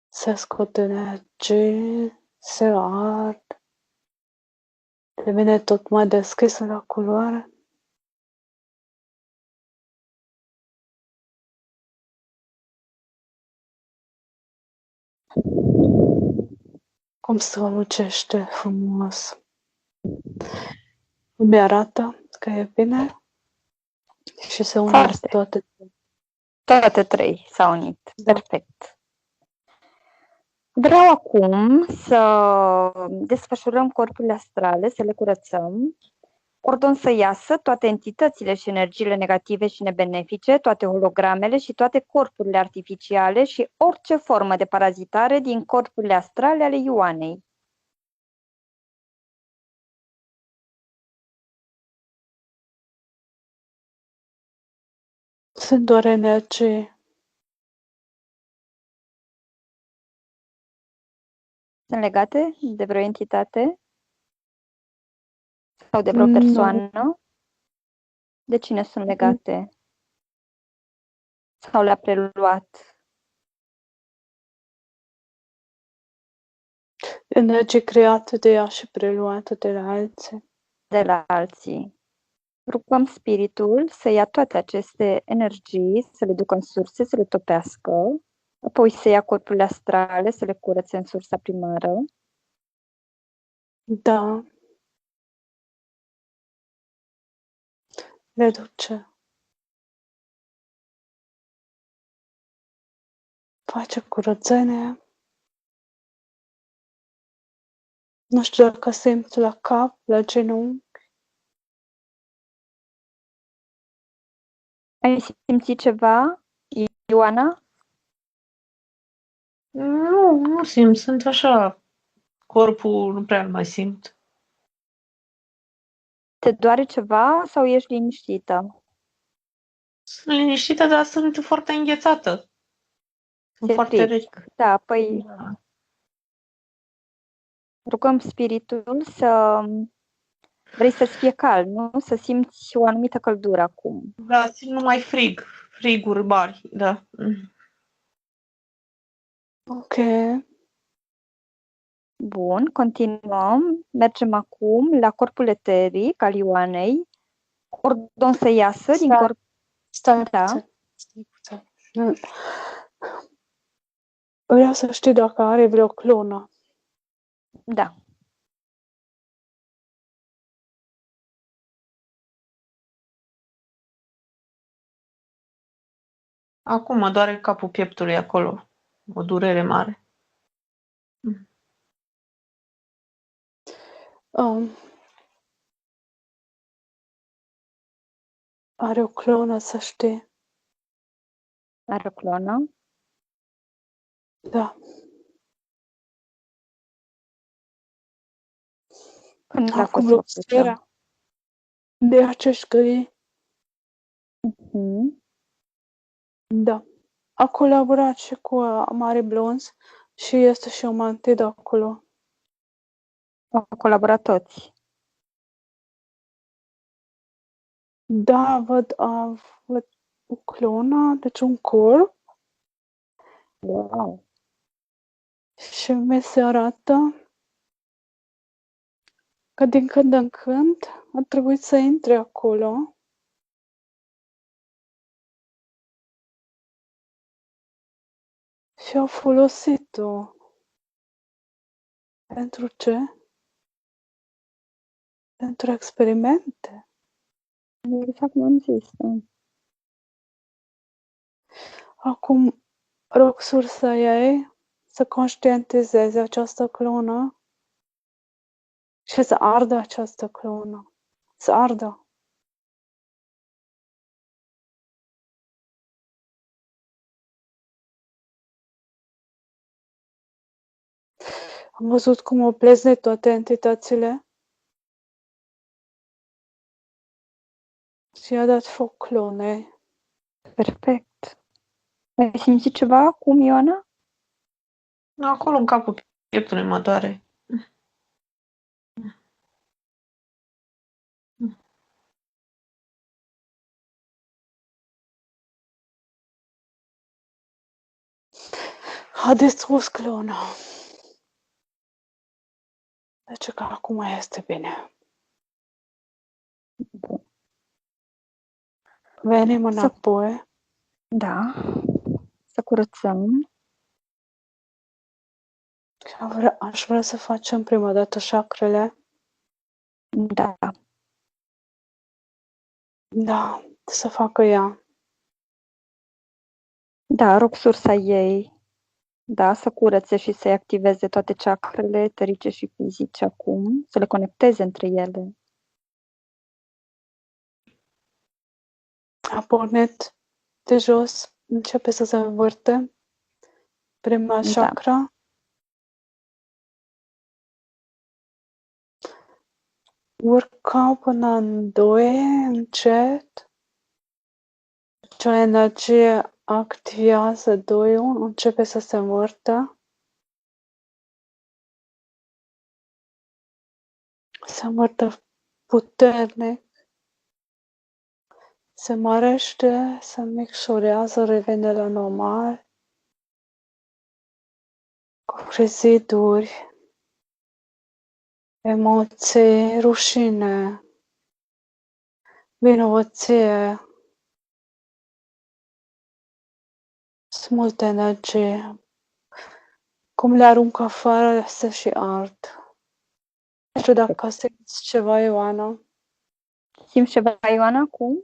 Se scot energie, se ard, devine tot mai deschisă la culoare. Cum strălucește frumos. Îmi arată că e bine și se unesc toate. Toate trei s-au unit. Da. Perfect. Vreau acum să desfășurăm corpurile astrale, să le curățăm. Ordon să iasă toate entitățile și energiile negative și nebenefice, toate hologramele și toate corpurile artificiale și orice formă de parazitare din corpurile astrale ale Ioanei. Sunt doar energii. Sunt legate de vreo entitate? Sau de vreo persoană? Nu. De cine sunt legate? Sau le-a preluat? Energii create de ea și preluate de la alții. De la alții. Rugăm spiritul să ia toate aceste energii, să le ducă în surse, să le topească, apoi să ia corpurile astrale, să le curățe în sursa primară. Da. Le duce. Face curățenie. Nu știu dacă simți la cap, la genunchi. Ai simțit ceva, Ioana? Nu simt, sunt așa, corpul nu prea îl mai simt. Te doare ceva sau ești liniștită? Sunt liniștită, dar sunt foarte înghețată. Sunt foarte rece. Da, păi Da. rugăm spiritul să vrei să-ți fie cald, nu? Să simți o anumită căldură acum. Da, simt numai friguri mari, da. Ok. Bun, continuăm. Mergem acum la corpul eteric al Ioanei. Ordon să iasă din corp. Stai Da. puțin. Stai puțin. Vreau să știu dacă are vreo clonă. Da. Acum mă doare capul pieptului acolo. o durere mare. Are o clonă, să știi. Are o clonă? Da. Când a Acum fost făcută? rupserea de acești gri. Mhm. Da. A colaborat și cu Mare Blonz și este și o mantidă acolo. Au colaborat toți. Da, văd o clonă, deci un corp Wow. și mi se arată că din când în când a trebuit să intre acolo și au folosit-o. Pentru ce? Pentru experimente. Exact cum am zis. Acum rog sursa ei să conștientizeze această clonă și să ardă această clonă. Să ardă. Am văzut cum au pleznit toate entitățile și i-a dat foc clonei. Perfect. Ai simțit ceva acum, Ioana? Acolo în capul pieptului mă doare. A distrus clona. Deci că acum este bine. Bun. Venim înapoi. Da. Să curățăm. Aș vrea să facem prima dată șacrele. Da. Da, să facă ea. Da, rog sursa ei. Da, să curățe și să-i activeze toate chakrele eterice și fizice acum, să le conecteze între ele. A pornit de jos, începe să se învârte. Prima Da. chakra. Urcă până în 2, încet. Ce energie activează 2, începe să se învârtă. Se învârtă puternic. Se mărește, se micșorează, revine la normal. Cu reziduri, emoții, rușine, vinovăție. Sunt multe energie. Cum le aruncă afară, se și ard. Nu știu dacă simți ceva, Ioana. Simți ceva, Ioana, acum?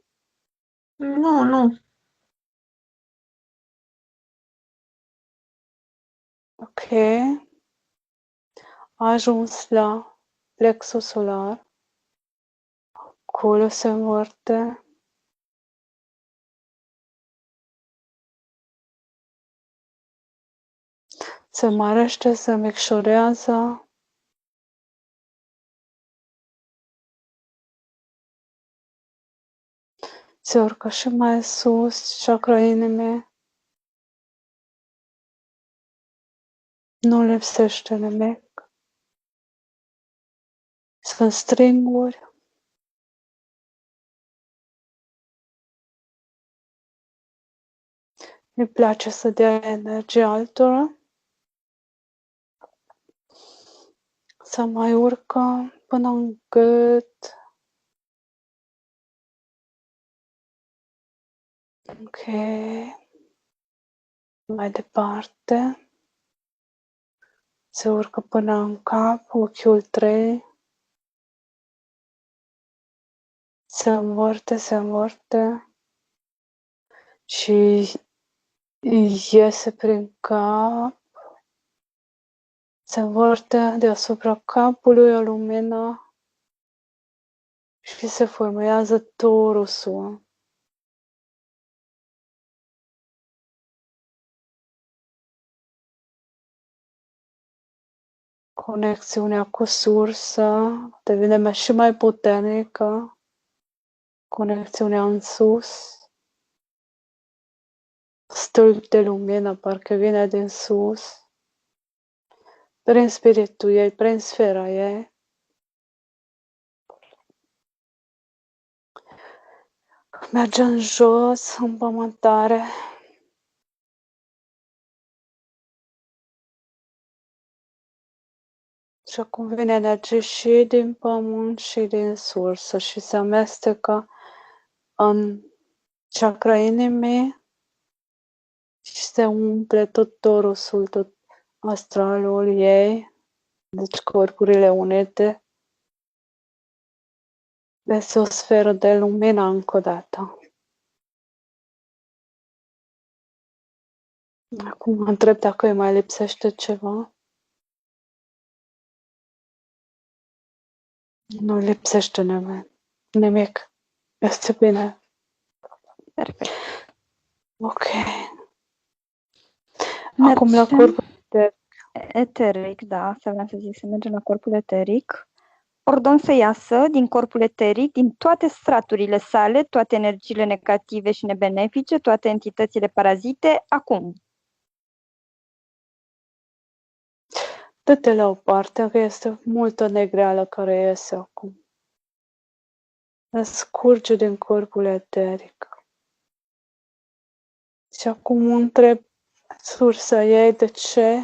Nu, nu. Ok. A ajuns la plexus solar. Acolo se învârte. Se mărește, se micșorează. Se urcă și mai sus, chakra inimii. Nu lipsește nimic. Sunt stringuri. Îi place să dea energie altora. Să mai urcă până în gât. Ok. Mai departe. Se urcă până în cap, ochiul 3. Se învârte și Iese prin cap, se învârte deasupra capului o lumină și se formează torusul. Conexiunea cu sursa devine și mai puternică, conexiunea în sus, stâlp de lumină parcă vine din sus, prin spiritul ei, prin sfera ei. Merge în jos, în pământare. Și acum vine energie și din pământ și din sursă și se amestecă în chakra inimii și se umple tot torusul, tot astralul ei, deci corpurile unite. Este o sferă de lumină încă o dată. Acum mă întreb dacă îi mai lipsește ceva. Nu lipsește nimic. Este bine. Perfect. Ok. Acum la corpul eteric, da, asta vreau să zic, să mergem la corpul eteric. Ordon să iasă din corpul eteric, din toate straturile sale, toate energiile negative și nebenefice, toate entitățile parazite, acum. dă-te la o parte, că este multă negreală care iese acum. Scurge din corpul eteric. Și acum întreb sursa ei de ce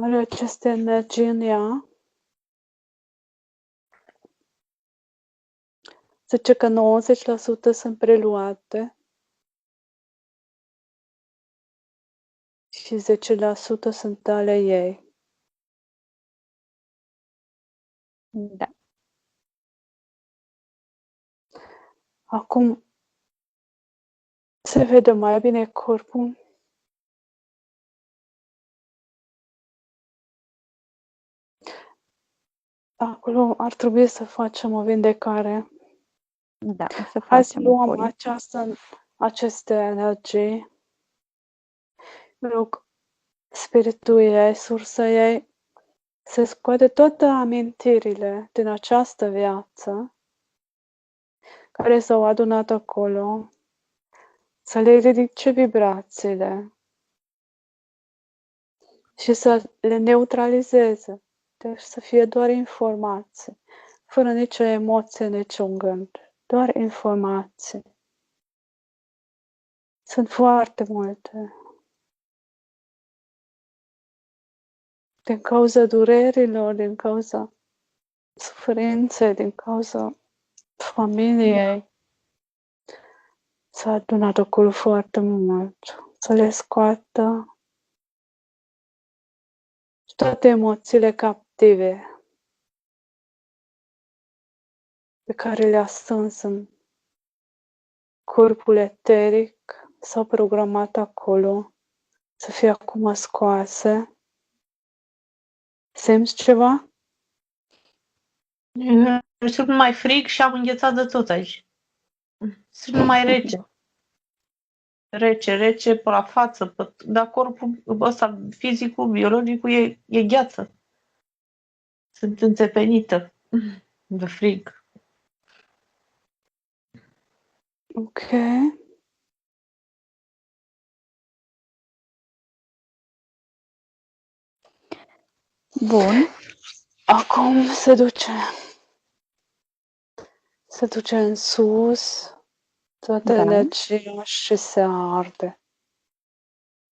are aceste energii în ea. Zice că 90% sunt preluate și 10% sunt ale ei. Da. Acum se vede mai bine corpul. Acolo ar trebui să facem o vindecare. Da, o să Hai să facem luăm apoi. aceste energii. Rog, spiritul ei, sursa ei, să scoate toate amintirile din această viață care s-au adunat acolo, să le ridice vibrațiile și să le neutralizeze. Deci să fie doar informații, fără nicio emoție, niciun gând, doar informații. Sunt foarte multe. Din cauza durerilor, din cauza suferinței, din cauza familiei, s-a adunat acolo foarte mult. Să le scoată toate emoțiile captive pe care le-a strâns în corpul eteric, s-au programat acolo, să fie acum scoase. Simți ceva? Sunt mai frig și am înghețat de tot aici. Sunt mai rece. Rece pe la față, dar corpul ăsta, fizicul, biologicul, e gheață. Sunt înțepenită de frig. Ok. Bun. Acum se duce în sus toată energia și se arde.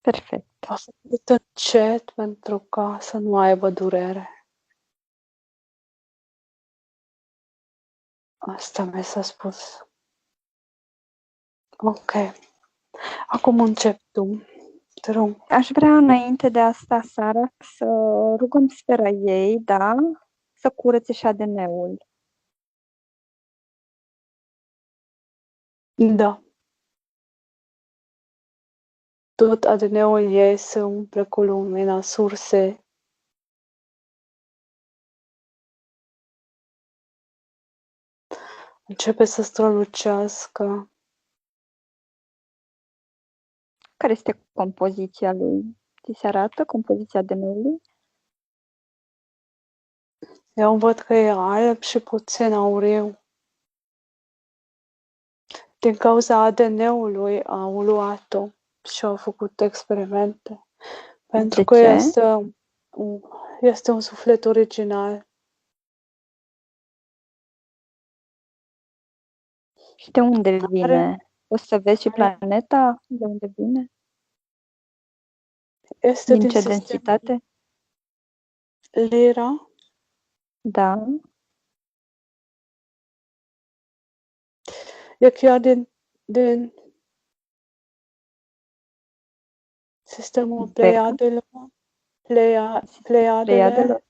Perfect. O să fie încet pentru ca să nu aibă durere. Asta mi s-a spus. Ok. Acum încep tu. Te rog. Aș vrea înainte de asta, Sara, să rugăm sfera ei, da, să curețe și ADN-ul. Da. tot ADN-ul ei se umple cu lumina sursei. Începe să strălucească. Care este compoziția lui? Ți se arată compoziția ADN-ului? Eu văd că e alb și puțin auriu. Din cauza ADN-ului au luat-o și au făcut experimente. Pentru că este un suflet original. Și de unde vine? O să vezi și planeta? De unde vine? Este din ce sistem densitate? Lyra. Da. E chiar din sistemul Pleiadelor. Pleiadele.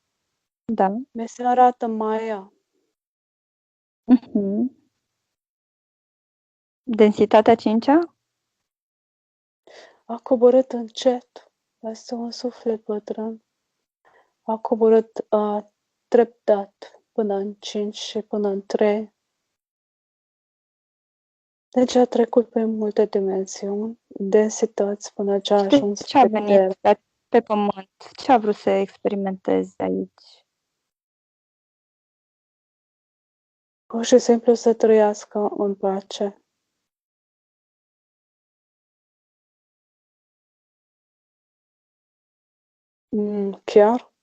Da. Mi se arată Maia. Densitatea 5-a? A coborât încet. Este un suflet bătrân. A coborât treptat până în 5 și până în 3. Deci a trecut pe multe dimensiuni, densități, până ce a ajuns ce a venit pe pământ? Ce a vrut să experimenteze aici? Pur și simplu să trăiască în pace. Chiar?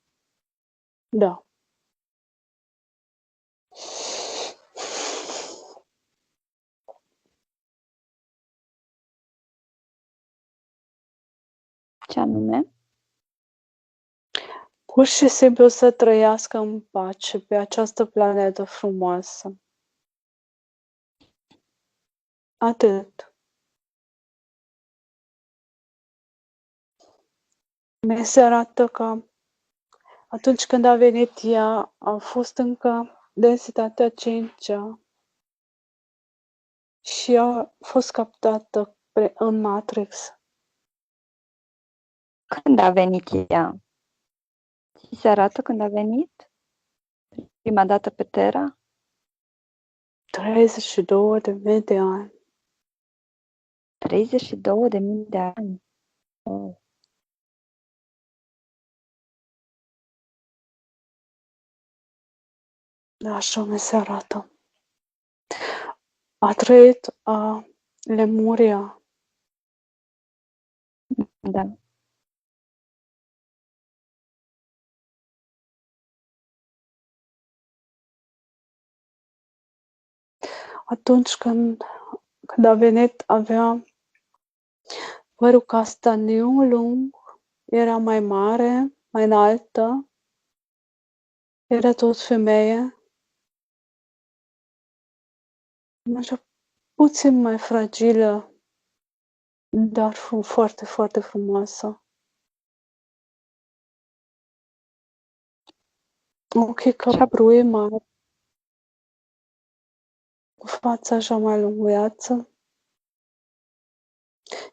Da. Ce anume? Pur și simplu să trăiască în pace pe această planetă frumoasă. Atât. Mi se arată că atunci când a venit ea, a fost încă densitatea 5-a și a fost captată în Matrix. Când a venit ea? Ți se arată când a venit? Prima dată pe Terra? 32.000 de ani. 32.000 de ani. Oh. Așa mi se arată. A trăit Lemuria. Da. Atunci când a venit, avea părul castaniu lung, era mai mare, mai înaltă, era tot femeie, așa puțin mai fragilă, dar foarte, foarte frumoasă. Ochii ca brui mari, cu fața așa mai lunguiață.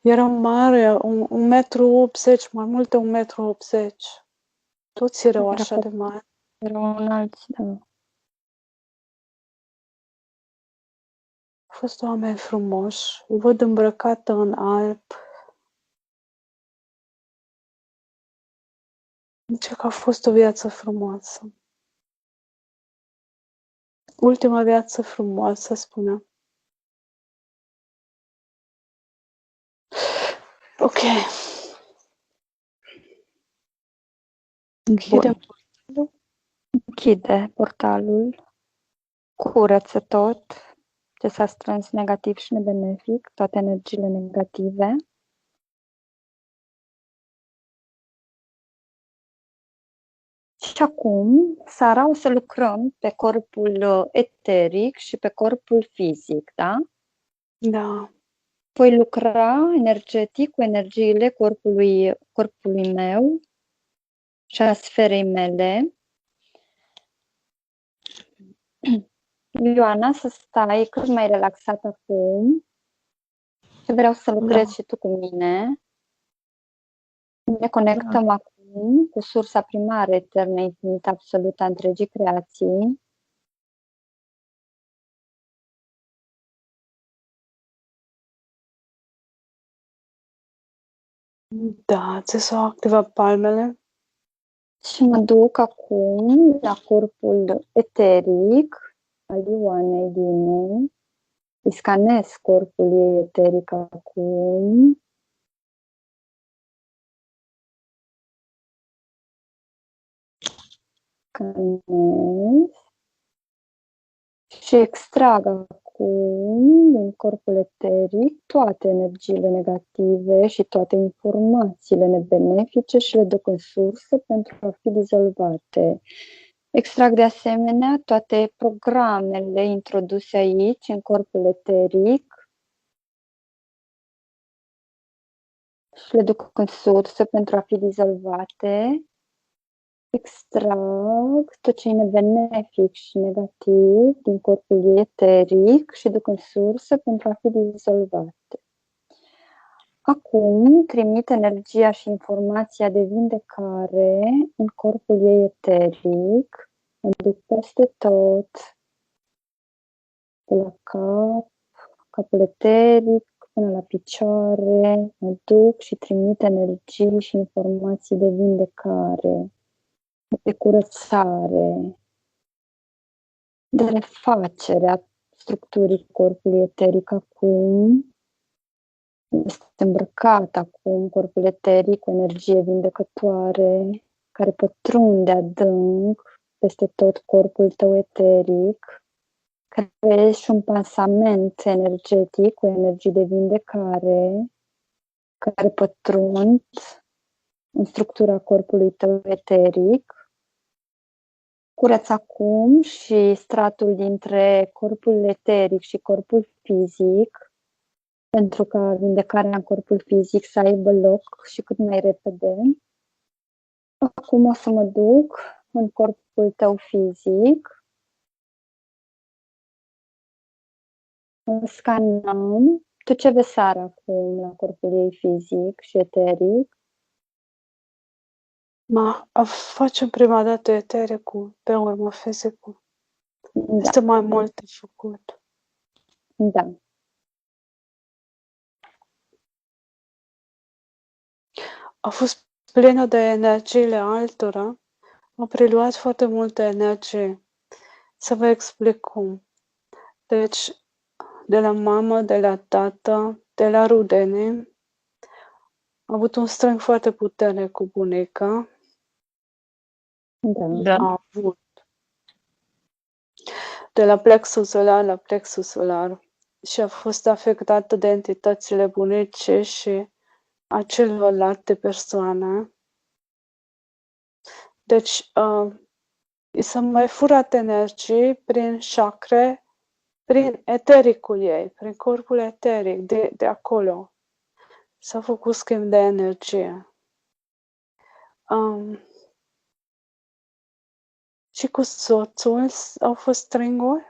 Era mare, 1,80 m, mai mult de 1,80 m. Toți erau așa de mari. Erau înalți, da. Au fost oameni frumoși. Îi văd îmbrăcată în alb. Zice că a fost o viață frumoasă. Ultima viață frumoasă, spunea. Ok. Închide portalul. Curăță tot ce s-a strâns negativ și nebenefic, toate energiile negative. Și acum, Sara, o să lucrăm pe corpul eteric și pe corpul fizic, da? Da. Voi lucra energetic cu energiile corpului meu și a sferei mele. Ioana, să stai cât mai relaxat acum. Și vreau să lucrezi și tu cu mine. Ne conectăm acum cu sursa primară, eternă, infinită, absolută a întregii creații. Da, ți s-au activat palmele. Și mă duc acum la corpul eteric al Ioanei din nou. Îi scanez corpul ei eteric acum. Scanez. Și extrag acum din corpul eteric toate energiile negative și toate informațiile nebenefice și le duc în sursă pentru a fi dizolvate. Extrag de asemenea toate programele introduse aici, în corpul eteric, și le duc în sursă pentru a fi dizolvate. Extrag tot ce e nebenefic și negativ din corpul ei eteric și duc în sursă pentru a fi dizolvate. Acum trimit energia și informația de vindecare în corpul ei eteric. Mă duc peste tot, de la cap, capul eteric, până la picioare. Mă duc și trimit energii și informații de vindecare, de curățare, de refacere a structurii corpului eteric acum. Este îmbrăcat acum corpul eteric cu energie vindecătoare care pătrunde adânc peste tot corpul tău eteric. Creezi un pansament energetic cu energii de vindecare care pătrund în structura corpului tău eteric. Curăț acum și stratul dintre corpul eteric și corpul fizic, pentru ca vindecarea în corpul fizic să aibă loc și cât mai repede. Acum o să mă duc în corpul tău fizic. Îl scanăm. Tu ce vezi seara acum la corpul ei fizic și eteric? Facem prima dată etericul, pe urmă fizicul. Da. Este mai mult de făcut. Da. A fost plină de energiile altora. Am preluat foarte multă energie. Să vă explic cum. Deci, de la mamă, de la tată, de la rudene, am avut un strâng foarte puternic cu bunica. Da. A avut. De la plexul solar la plexul solar. Și a fost afectată de entitățile bunice și a celorlalte persoane. Deci, i s-a mai furat energii prin chakre, prin etericul ei, prin corpul eteric, de acolo. S-a făcut schimb de energie. Și cu soțul au fost stringuri?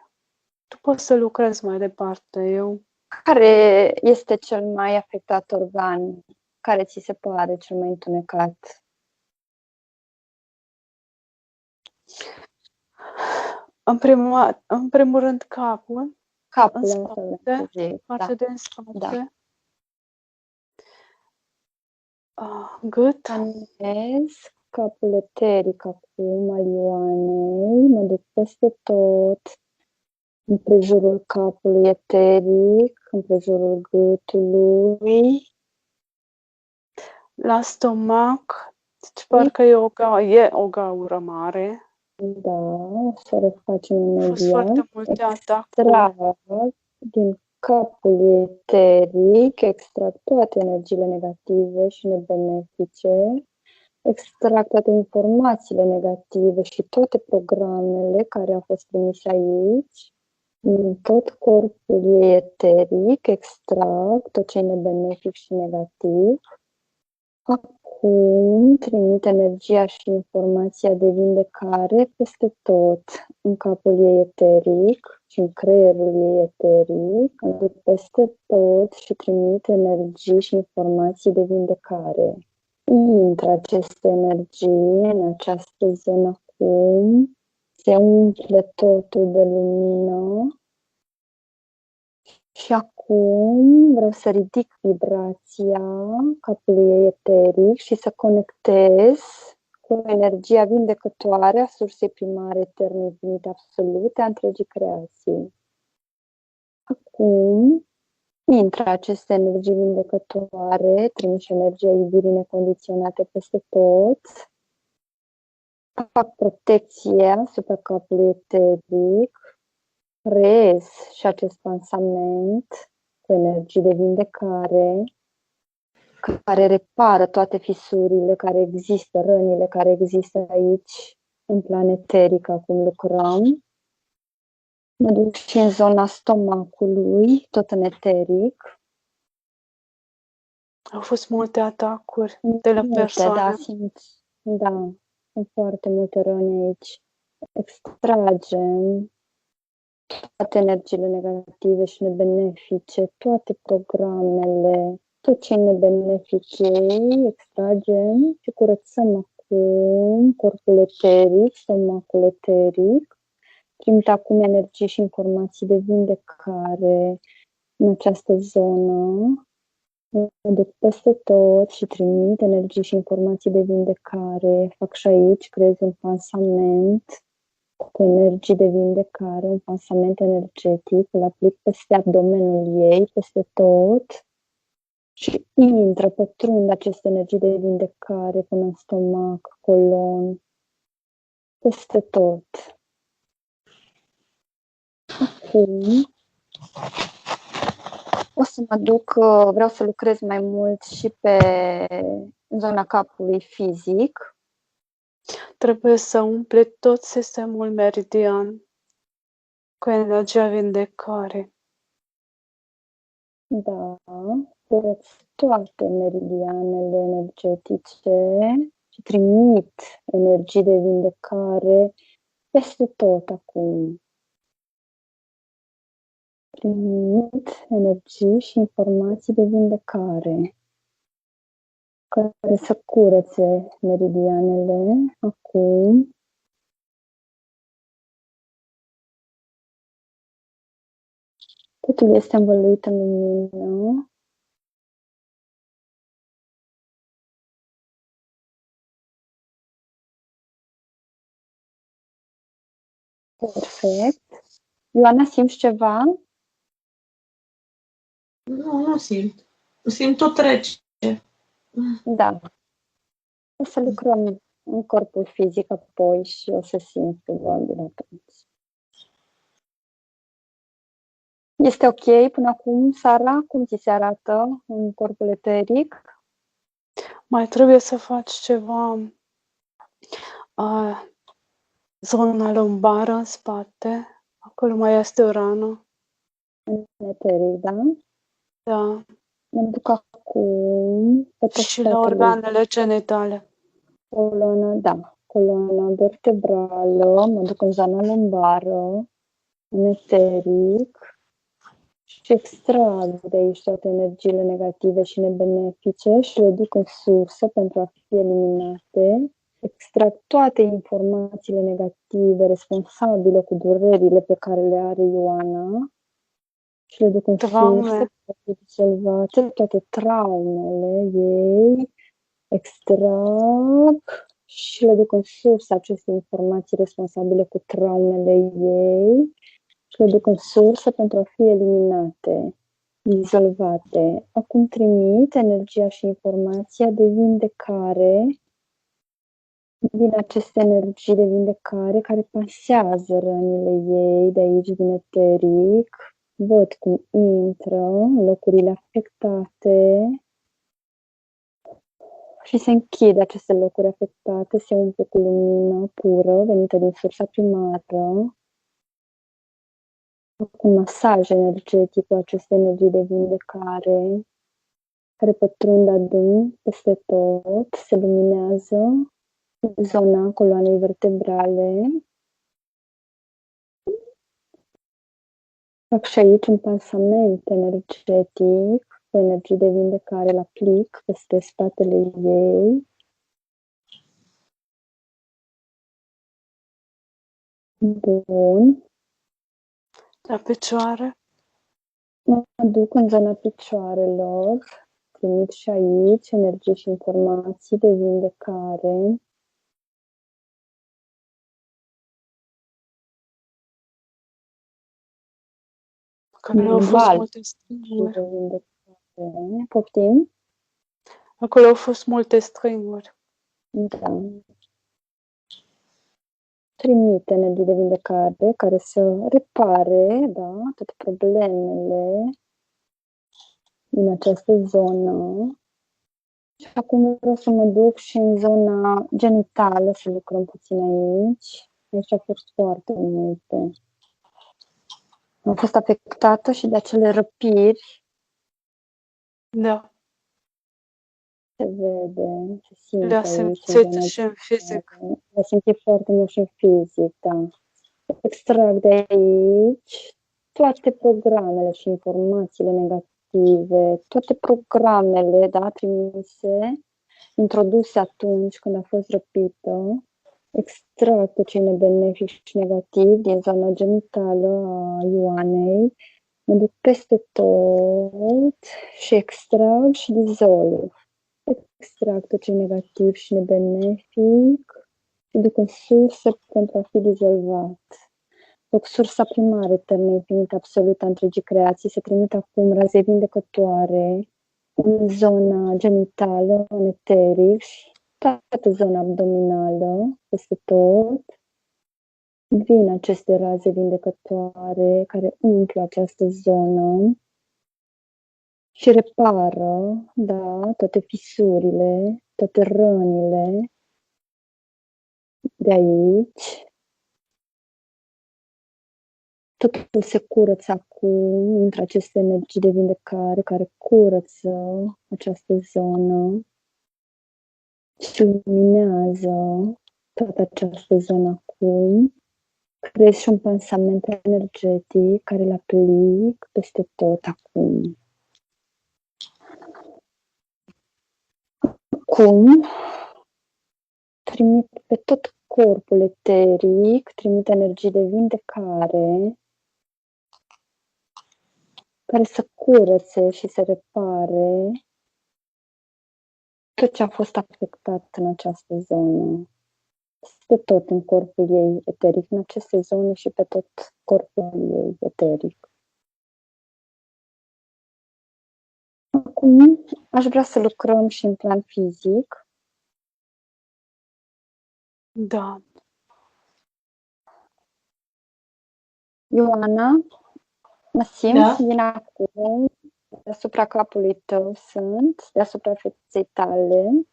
Tu poți să lucrezi mai departe. Care este cel mai afectat organ? Care ți se pare cel mai întunecat? În primul rând capul. Capul, în spate, partea de în spate. Da. Gât. Scanez capul eteric acum al Ioanei, mă duc peste tot, împrejurul capului eteric, împrejurul gâtului. La stomac, deci parcă e o gaură mare. Da, o să refacem imediat. Au fost foarte multe atacuri. Extrag din capul eteric, extrag toate energiile negative și nebenefice, extrag toate informațiile negative și toate programele care au fost trimise aici, din tot corpul ei eteric, extrag tot ce e nebenefic și negativ. Acum trimit energia și informația de vindecare peste tot în capul ei eteric și în creierul ei eteric, îl duc peste tot și trimit energii și informații de vindecare. intră aceste energii în această zonă acum, se umple totul de lumină și acum vreau să ridic vibrația capului eteric și să conectez cu energia vindecătoare a sursei primare eterne, infinite, absolute, a întregii creații. Acum intră aceste energii vindecătoare, trimiși energia iubirii necondiționate peste tot, fac protecție asupra capului eteric, creez și acest pansament cu energii de vindecare, care repară toate fisurile care există, rănile care există aici, în plan eteric, acum lucrăm. Mă duc și în zona stomacului, tot în eteric. Au fost multe atacuri de la persoane. Da, simt, da, sunt foarte multe răni aici. Extragem toate energiile negative și nebenefice, toate programele, tot ce e nebenefice, extragem și curățăm acum corpul eteric, stomacul eteric. Trimit acum energii și informații de vindecare în această zonă. Mă duc peste tot și trimit energii și informații de vindecare. Fac și aici, creez un pansament cu energii de vindecare, un pansament energetic, îl aplic peste abdomenul ei, peste tot și intră, pătrund aceste energii de vindecare până în stomac, colon, peste tot. Acum o să mă duc, vreau să lucrez mai mult și pe zona capului fizic. Trebuie să umple tot sistemul meridian cu energia vindecare. Da, curăț toate meridianele energetice și trimit energii de vindecare peste tot acum. Trimit energii și informații de vindecare care să curățe meridianele acum. Totul este învăluit în lumină. Perfect. Ioana, simți ceva? Nu simt. Simt tot rece. Da. O să lucrăm în corpul fizic apoi și o să simți probabil atunci. Este ok până acum, Sara? Cum ți se arată în corpul eteric? Mai trebuie să faci ceva zona lombară în spate. Acolo mai este o rană. În eteric, da? Da. Mă duc acum pe tot Și la spatele. organele genitale. Coloana, da. Coloana vertebrală. Mă duc în zona lombară, în eteric. Și extrag de aici toate energiile negative și nebenefice și le duc în sursă pentru a fi eliminate. Extrag toate informațiile negative responsabile cu durerile pe care le are Ioana și le duc în sursă pentru a fi dizolvate, toate traumele ei. Extrag și le duc în sursă aceste informații responsabile cu traumele ei. Și le duc în sursă pentru a fi eliminate, dizolvate. Acum trimit energia și informația de vindecare din aceste energii de vindecare care pasează rănile ei de aici din eteric. Văd cum intră în locurile afectate și se închid aceste locuri afectate, se umple cu lumină pură venită din sursa primară. Cu masaj energetic, cu aceste energii de vindecare care pătrund adânc peste tot, se luminează zona coloanei vertebrale. Fac și aici un pansament energetic cu energii de vindecare la plic peste spatele ei. Bun. La picioare. Mă duc în zona picioarelor. Trimit și aici energii și informații de vindecare. Acolo au fost multe stringuri. Poftim? Acolo au fost multe stringuri. Da. Trimite energii de vindecare care să repare, da, toate problemele din această zonă. Și acum vreau să mă duc și în zona genitală să lucrăm puțin aici. Aici a fost foarte multe. Am fost afectată și de acele răpiri. Da. Se vede, se simte Le-a aici. simțit și în fizic. Le-a simțit foarte mult și în fizic, da. Extrag de aici toate programele și informațiile negative, toate programele, da, trimise, introduse atunci când a fost răpită, extrag pe cei nebenefici și negativi din zona genitală a Ioanei, mă duc peste tot și extrag și dizolv. Extrag tot ce e negativ și nebenefic și duc în sursă pentru a fi dizolvat. Duc sursa primară, eternă, infinită, absolută, întregii creații, se trimit acum raze vindecătoare în zona genitală, în eteric și toată zona abdominală, peste tot. Vin aceste raze vindecătoare care umplă această zonă și repară, da, toate fisurile, toate rănile de aici. Totul se curăță acum, intră aceste energii de vindecare care curăță această zonă și luminează toată această zonă acum. Creezi și un pansament energetic care îl aplic peste tot acum. Acum trimit pe tot corpul eteric, trimit energii de vindecare care să curățe și să repare tot ce a fost afectat în această zonă. Pe tot în corpul ei eteric, în aceste zone și pe tot corpul ei eteric. Acum aș vrea să lucrăm și în plan fizic. Da. Ioana, mă simți din acum, deasupra capului tău sunt, deasupra feței tale.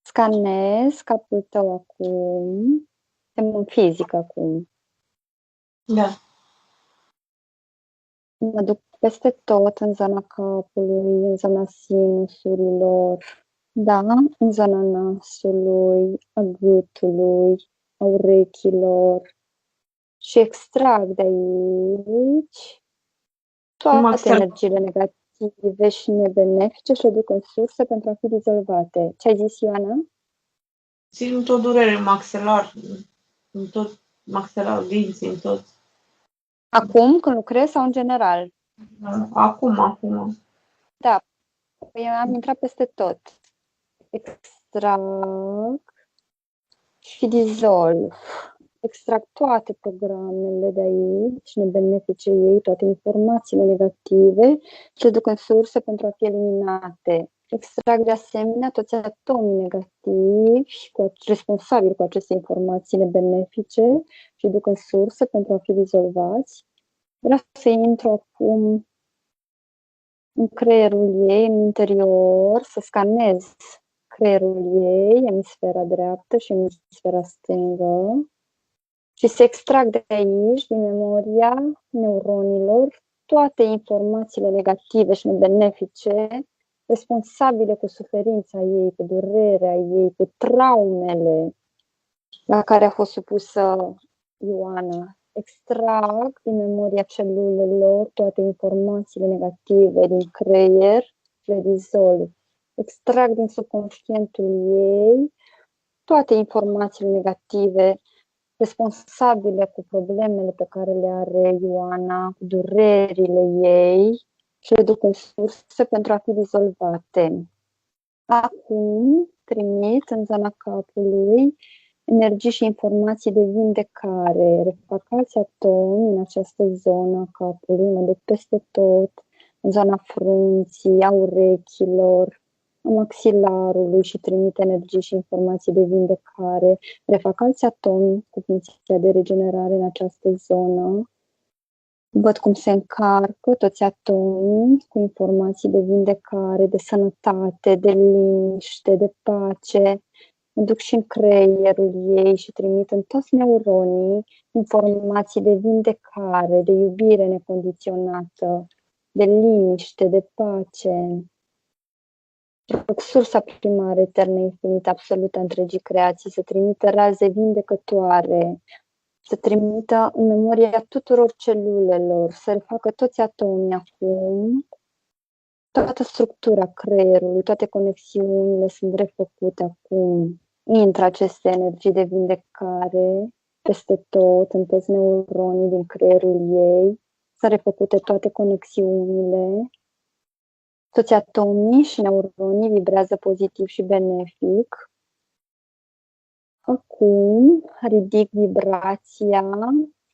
Scanez capul tău acum. Suntem în fizic acum. Da. Mă duc peste tot în zona capului, în zona sinusurilor, da, în zona nasului, a gâtului, a urechilor și extrag de aici toate energiile negative și nebenefice și le duc în sursă pentru a fi dizolvate. Ce ai zis, Ioana? Simt o durere maxilar, în tot maxilarul, dinții, în tot. Acum, când lucrezi sau în general? Acum. Da, păi am intrat peste tot. Extrag și dizolv. Extrag toate programele de aici, nebenefice ei, toate informațiile negative și le duc în sursă pentru a fi eliminate. Extrag de asemenea toți atomii negativi responsabili cu aceste informații nebenefice și le duc în sursă pentru a fi dizolvați. Vreau să intru acum în creierul ei, în interior, să scanez creierul ei, emisfera dreaptă și emisfera stângă și să extrag de aici, din memoria neuronilor, toate informațiile negative și nebenefice responsabile cu suferința ei, cu durerea ei, cu traumele la care a fost supusă Ioana extrag din memoria celulelor toate informațiile negative din creier și le dizolv. Extrag din subconștientul ei toate informațiile negative responsabile cu problemele pe care le are Ioana, cu durerile ei și le duc în surse pentru a fi dizolvate. Acum trimit în zona capului energii și informații de vindecare. Refac alți atomi în această zonă a capului, mă duc peste tot, în zona frunții, a urechilor, a maxilarului și trimit energii și informații de vindecare. Refac alți atomi cu funcția de regenerare în această zonă. Văd cum se încarcă toți atomii cu informații de vindecare, de sănătate, de liniște, de pace. Mă duc și în creierul ei și trimit în toți neuronii informații de vindecare, de iubire necondiționată, de liniște, de pace. Rog sursa primară, eternă, infinită, absolută, întregii creații, să trimită raze vindecătoare, să trimită în memoria tuturor celulelor, să refacă toți atomii acum, toată structura creierului, toate conexiunile sunt refăcute acum. Intră aceste energii de vindecare peste tot, în toți neuronii din creierul ei, sunt refăcute toate conexiunile, toți atomii și neuronii vibrează pozitiv și benefic. Acum ridic vibrația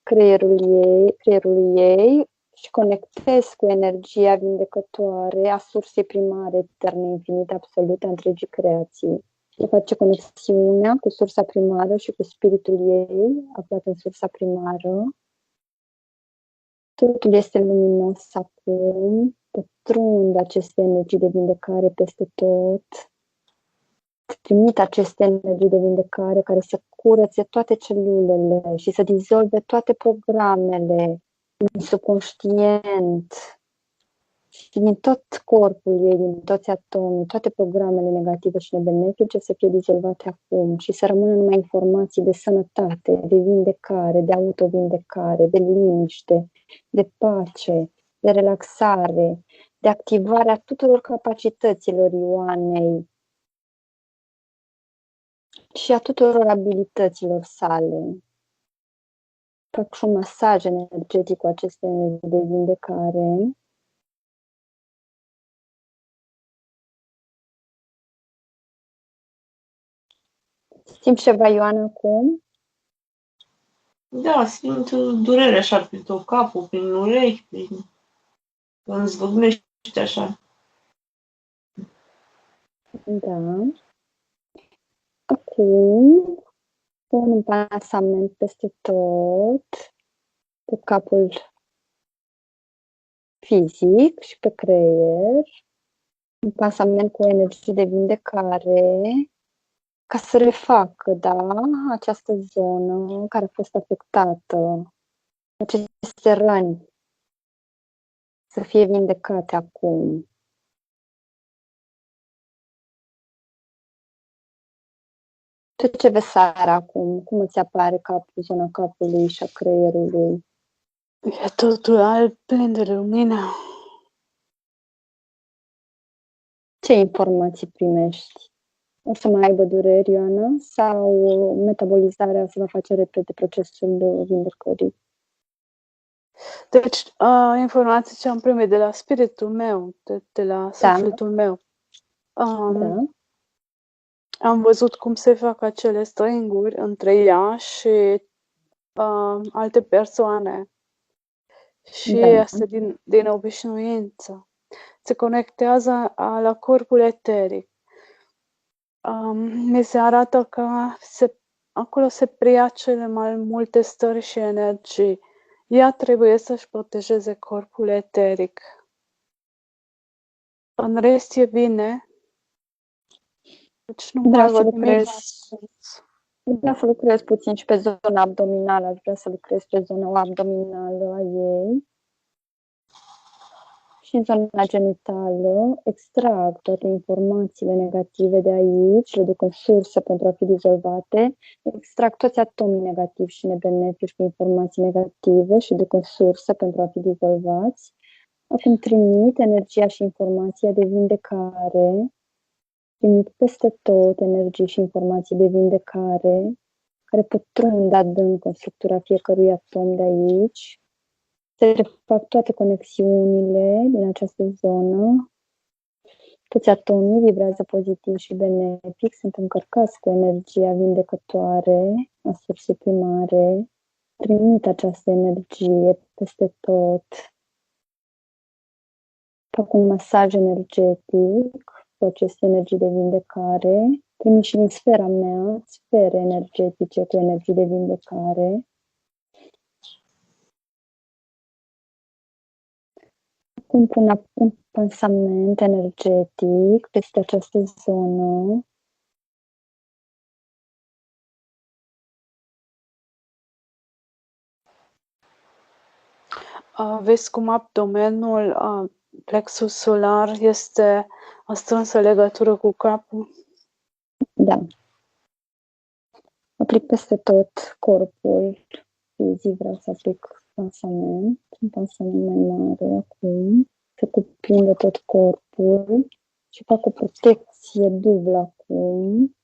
creierului ei și conectez cu energia vindecătoare a sursei primare, eterne, infinite, absolute, a întregii creații. Se face conexiunea cu sursa primară și cu spiritul ei, aflat în sursa primară. Totul este luminos acum, pătrund aceste energii de vindecare peste tot. Trimit aceste energii de vindecare care să curățe toate celulele și să dizolve toate programele din subconștient și din tot corpul ei, din toți atomii, toate programele negative și nebenefice să fie dizolvate acum și să rămână numai informații de sănătate, de vindecare, de autovindecare, de liniște, de pace, de relaxare, de activarea tuturor capacităților Ioanei și a tuturor abilităților sale. Fac și un masaj energetic cu aceste energii de vindecare. Simți ceva, Ioana, acum? Da, simt durere așa prin tot capul, prin urechi, îmi zvâgnește așa. Da. Acum pun un pasament peste tot, pe capul fizic și pe creier. Un pasament cu energie de vindecare, ca să refacă, da, această zonă care a fost afectată, aceste răni, să fie vindecate acum. Tu ce vezi seara acum? Cum îți apare capul, zona capului și a creierului? E totul alb, plin de lumină. Ce informații primești? O să mai aibă dureri, Ioana? Sau metabolizarea se va face repede procesul vindecării? Deci, informații ce am primit de la spiritul meu, de la sufletul meu. Da. Am văzut cum se fac acele stringuri între ea și alte persoane. Și asta din obișnuință. Se conectează la corpul eteric. Mi se arată că acolo se preia cele mai multe stări și energii. Ea trebuie să-și protejeze corpul eteric. În rest e bine. Deci nu mai văd nimic. Vreau să lucrez puțin și pe zona abdominală. Aș vrea să lucrez pe zona abdominală a ei. și în zona genitală, extrag toate informațiile negative de aici, le duc în sursă pentru a fi dizolvate, extrag toți atomii negativi și nebenefici cu informații negative și duc în sursă pentru a fi dizolvați. Acum trimit energia și informația de vindecare, trimit peste tot energie și informații de vindecare, care pătrund adânc în structura fiecărui atom de aici. Se refac toate conexiunile din această zonă. Toți atomii vibrează pozitiv și benefic, sunt încărcați cu energia vindecătoare a sursei primare. Trimit această energie peste tot. Fac un masaj energetic cu aceste energii de vindecare. Trimit și din sfera mea, sfere energetice cu energii de vindecare. Acum pun un pansament energetic peste această zonă. Vezi cum abdomenul, plexul solar este în strânsă legătură cu capul? Da. Aplic peste tot corpul fizic, vreau să aplic pansament, un pansament mai mare acum, să cuprindă tot corpul și fac o protecție dublă acum.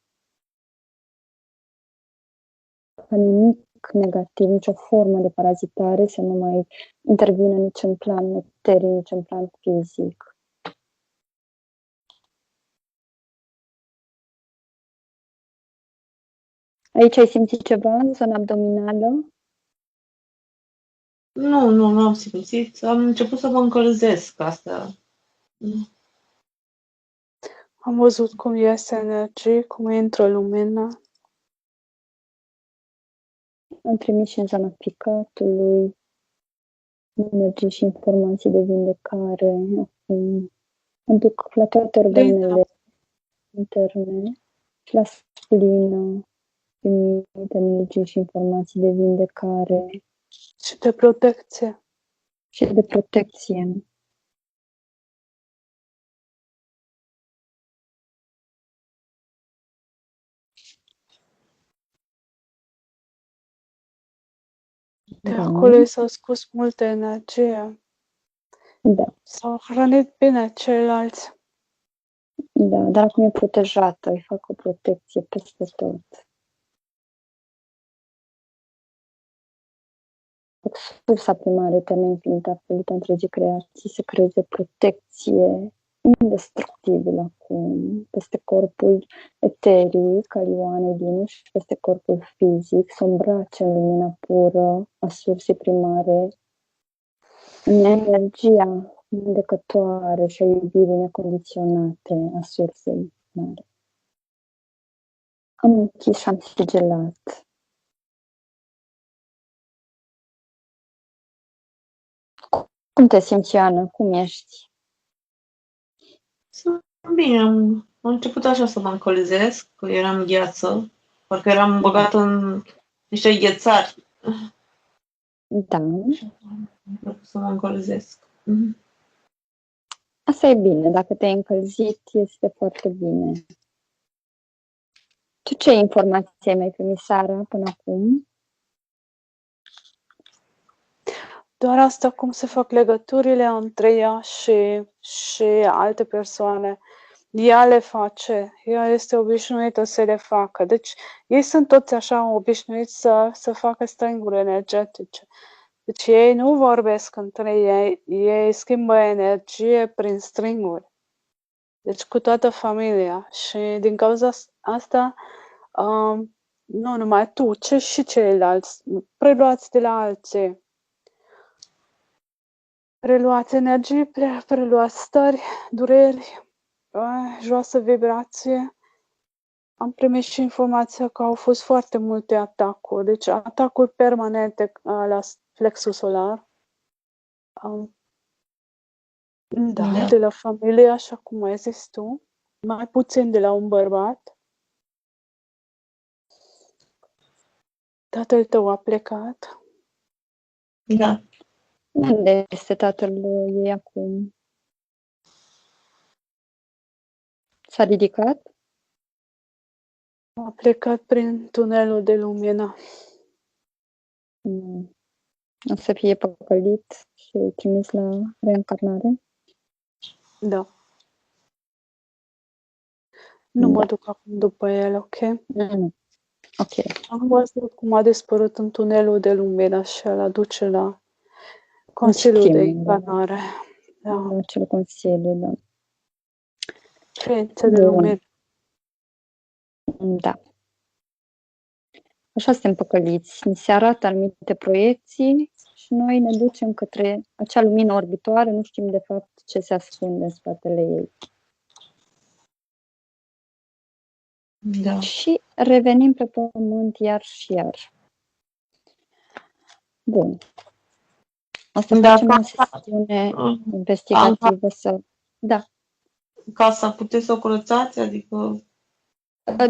Ca nimic negativ, nicio formă de parazitare să nu mai intervină nici în plan eteric, nici în plan fizic. Aici ai simțit ceva în zona abdominală? Nu am simțit. Am început să mă încălzesc asta. Am văzut cum iese energie, cum intră lumina. Am trimis și în zona picatului energie și informații de vindecare. Acum îmi duc la toate organele interne și la splină. Trimit energie și informații de vindecare Și de protecție. și de protecție. De acolo s-au scos multă energie. Da, S-au hrănit bine ceilalți. da, dar acum e protejată, îi fac o protecție peste tot. Sursa primară, eterna, infinită, absolută, întregii creații, să creeze o protecție indestructibilă acum, peste corpul eteric al Ioanei Dinu și peste corpul fizic, să îmbrace în lumina pură a sursei primare, în energia vindecătoare și a iubirii necondiționate a sursei primare. Am închis și am sigilat. Cum te simți, Ioana? Cum ești? Sunt bine, am început așa să mă încălzesc, că eram gheață, parcă eram băgat în niște ghețari. Da. Să mă încălzesc. Asta e bine. Dacă te-ai încălzit, este foarte bine. Tu ce informații ai mai primit, Sara, până acum? Doar asta cum se fac legăturile între ea și alte persoane. Ea le face, ea este obișnuită să le facă. Deci ei sunt toți așa obișnuiți să facă stringuri energetice. Deci ei nu vorbesc între ei, ei schimbă energie prin stringuri. Deci cu toată familia. Și din cauza asta, nu numai tu, ci și ceilalți, preluați de la alții. Preluați energie, preluați stări, dureri, joasă vibrație. Am primit și informația că au fost foarte multe atacuri, deci atacuri permanente la plexul solar. Da, de la familie, așa cum ai zis tu, mai puțin de la un bărbat. Tatăl tău a plecat. Da. Unde este tatăl ei acum? S-a ridicat? A plecat prin tunelul de lumină. O să fie păcălit și trimis la reîncarnare? Da. Nu mă duc acum după el, ok? Ok. Am văzut cum a dispărut în tunelul de lumină și îl aduce la Consiliul de Incarnare. Da. Acel consiliu, da. Ființe de lumină. Da. Așa suntem păcăliți. Ni se arată anumite proiecții și noi ne ducem către acea lumină orbitoare, nu știm de fapt ce se ascunde în spatele ei. Da. Și revenim pe pământ iar și iar. Bun. O să facem o sesiune investigativă să... Da. Ca să puteți să o curățați, adică...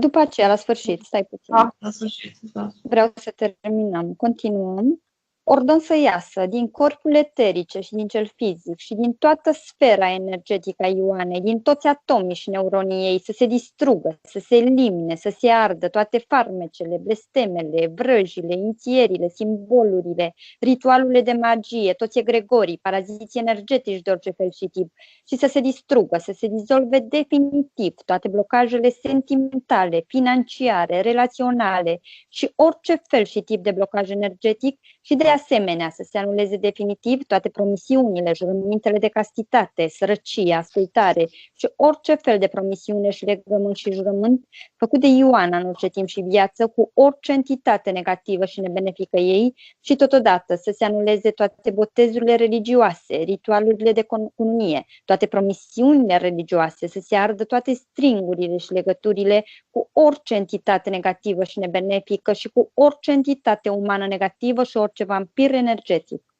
După aceea, la sfârșit, stai puțin. La sfârșit, da. Vreau să terminăm. Continuăm. Ordon să iasă din corpul eterice și din cel fizic și din toată sfera energetică a Ioanei, din toți atomii și neuronii ei, să se distrugă, să se elimine, să se ardă toate farmecele, blestemele, vrăjile, inițierile, simbolurile, ritualurile de magie, toți egregorii, paraziții energetici de orice fel și tip, și să se distrugă, să se dizolve definitiv toate blocajele sentimentale, financiare, relaționale și orice fel și tip de blocaj energetic și de asemenea să se anuleze definitiv toate promisiunile, jurămintele de castitate, sărăcie, ascultare și orice fel de promisiune și legământ și jurământ făcut de Ioana în orice timp și viață cu orice entitate negativă și nebenefică ei și totodată să se anuleze toate botezurile religioase, ritualurile de cununie, toate promisiunile religioase, să se ardă toate stringurile și legăturile cu orice entitate negativă și nebenefică și cu orice entitate umană negativă și orice vampir energetic.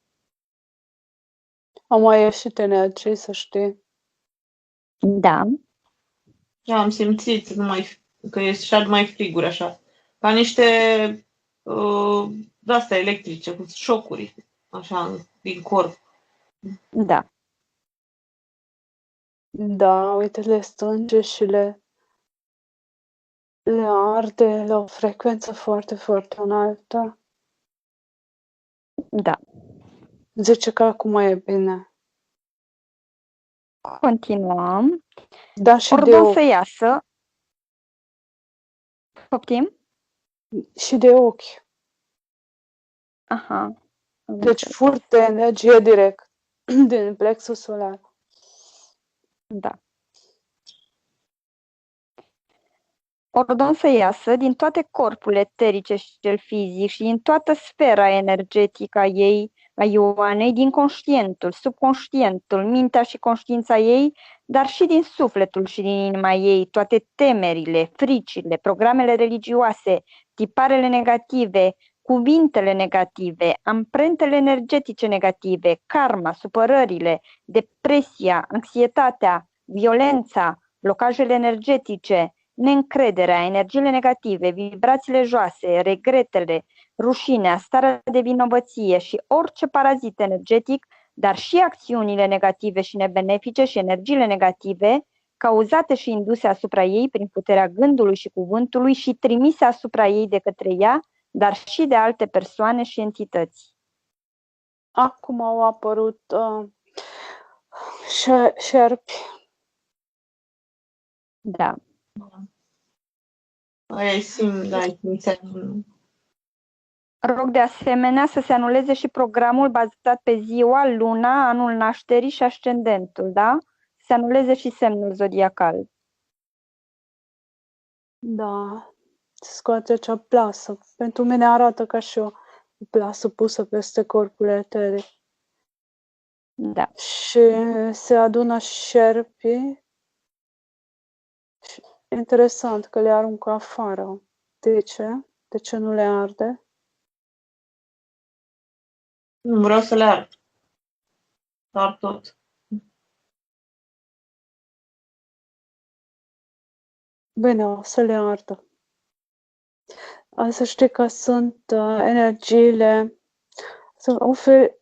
Au mai ieșit energii, să știi. Da. Am simțit că ieșea mai friguri așa. Ca niște de-astea electrice, cu șocuri, așa, din corp. Da. Da, uite, le strânge și le arde la o frecvență foarte, foarte înaltă. Da. Zice că acum e bine. Continuăm. Da, și Ordon de ochi. să iasă. Poftim? Și de ochi. Aha. Deci furt de energie direct din plexul solar. Da. Ordon să iasă din toate corpurile eterice și cel fizic și din toată sfera energetică a ei, a Ioanei, din conștientul, subconștientul, mintea și conștiința ei, dar și din sufletul și din inima ei, toate temerile, fricile, programele religioase, tiparele negative, cuvintele negative, amprentele energetice negative, karma, supărările, depresia, anxietatea, violența, blocajele energetice, neîncrederea, energiile negative, vibrațiile joase, regretele, rușinea, starea de vinovăție și orice parazit energetic, dar și acțiunile negative și nebenefice și energiile negative, cauzate și induse asupra ei prin puterea gândului și cuvântului și trimise asupra ei de către ea, dar și de alte persoane și entități. Acum au apărut șerpi. Da. Aia simt, da, Rog de asemenea să se anuleze și programul bazat pe ziua, luna, anul nașterii și ascendentul, da? Se anuleze și semnul zodiacal. Da, se scoate acea plasă. Pentru mine arată ca și o plasă pusă peste corpul eteric. Da. Și se adună șerpii. Și interesant că le aruncă afară. De ce? De ce nu le arde? Nu vreau să le ard. Ard tot. Bine, o să le ardă. Să știi că sunt energiile, sunt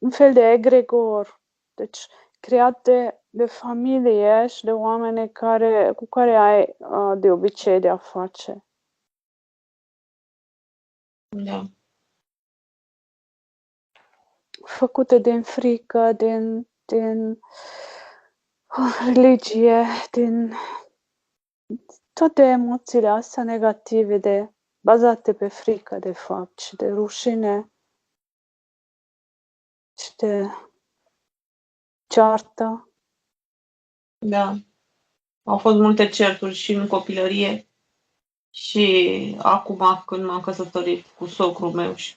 un fel de egregor. Deci creat de familie și de oameni cu care ai de obicei de a face. Da. Făcute din frică, din religie, din toate emoțiile astea negative, bazate pe frică, de fapt, și de rușine, și de ceartă. Da. Au fost multe certuri și în copilărie și acum când m-am căsătorit cu socrul meu și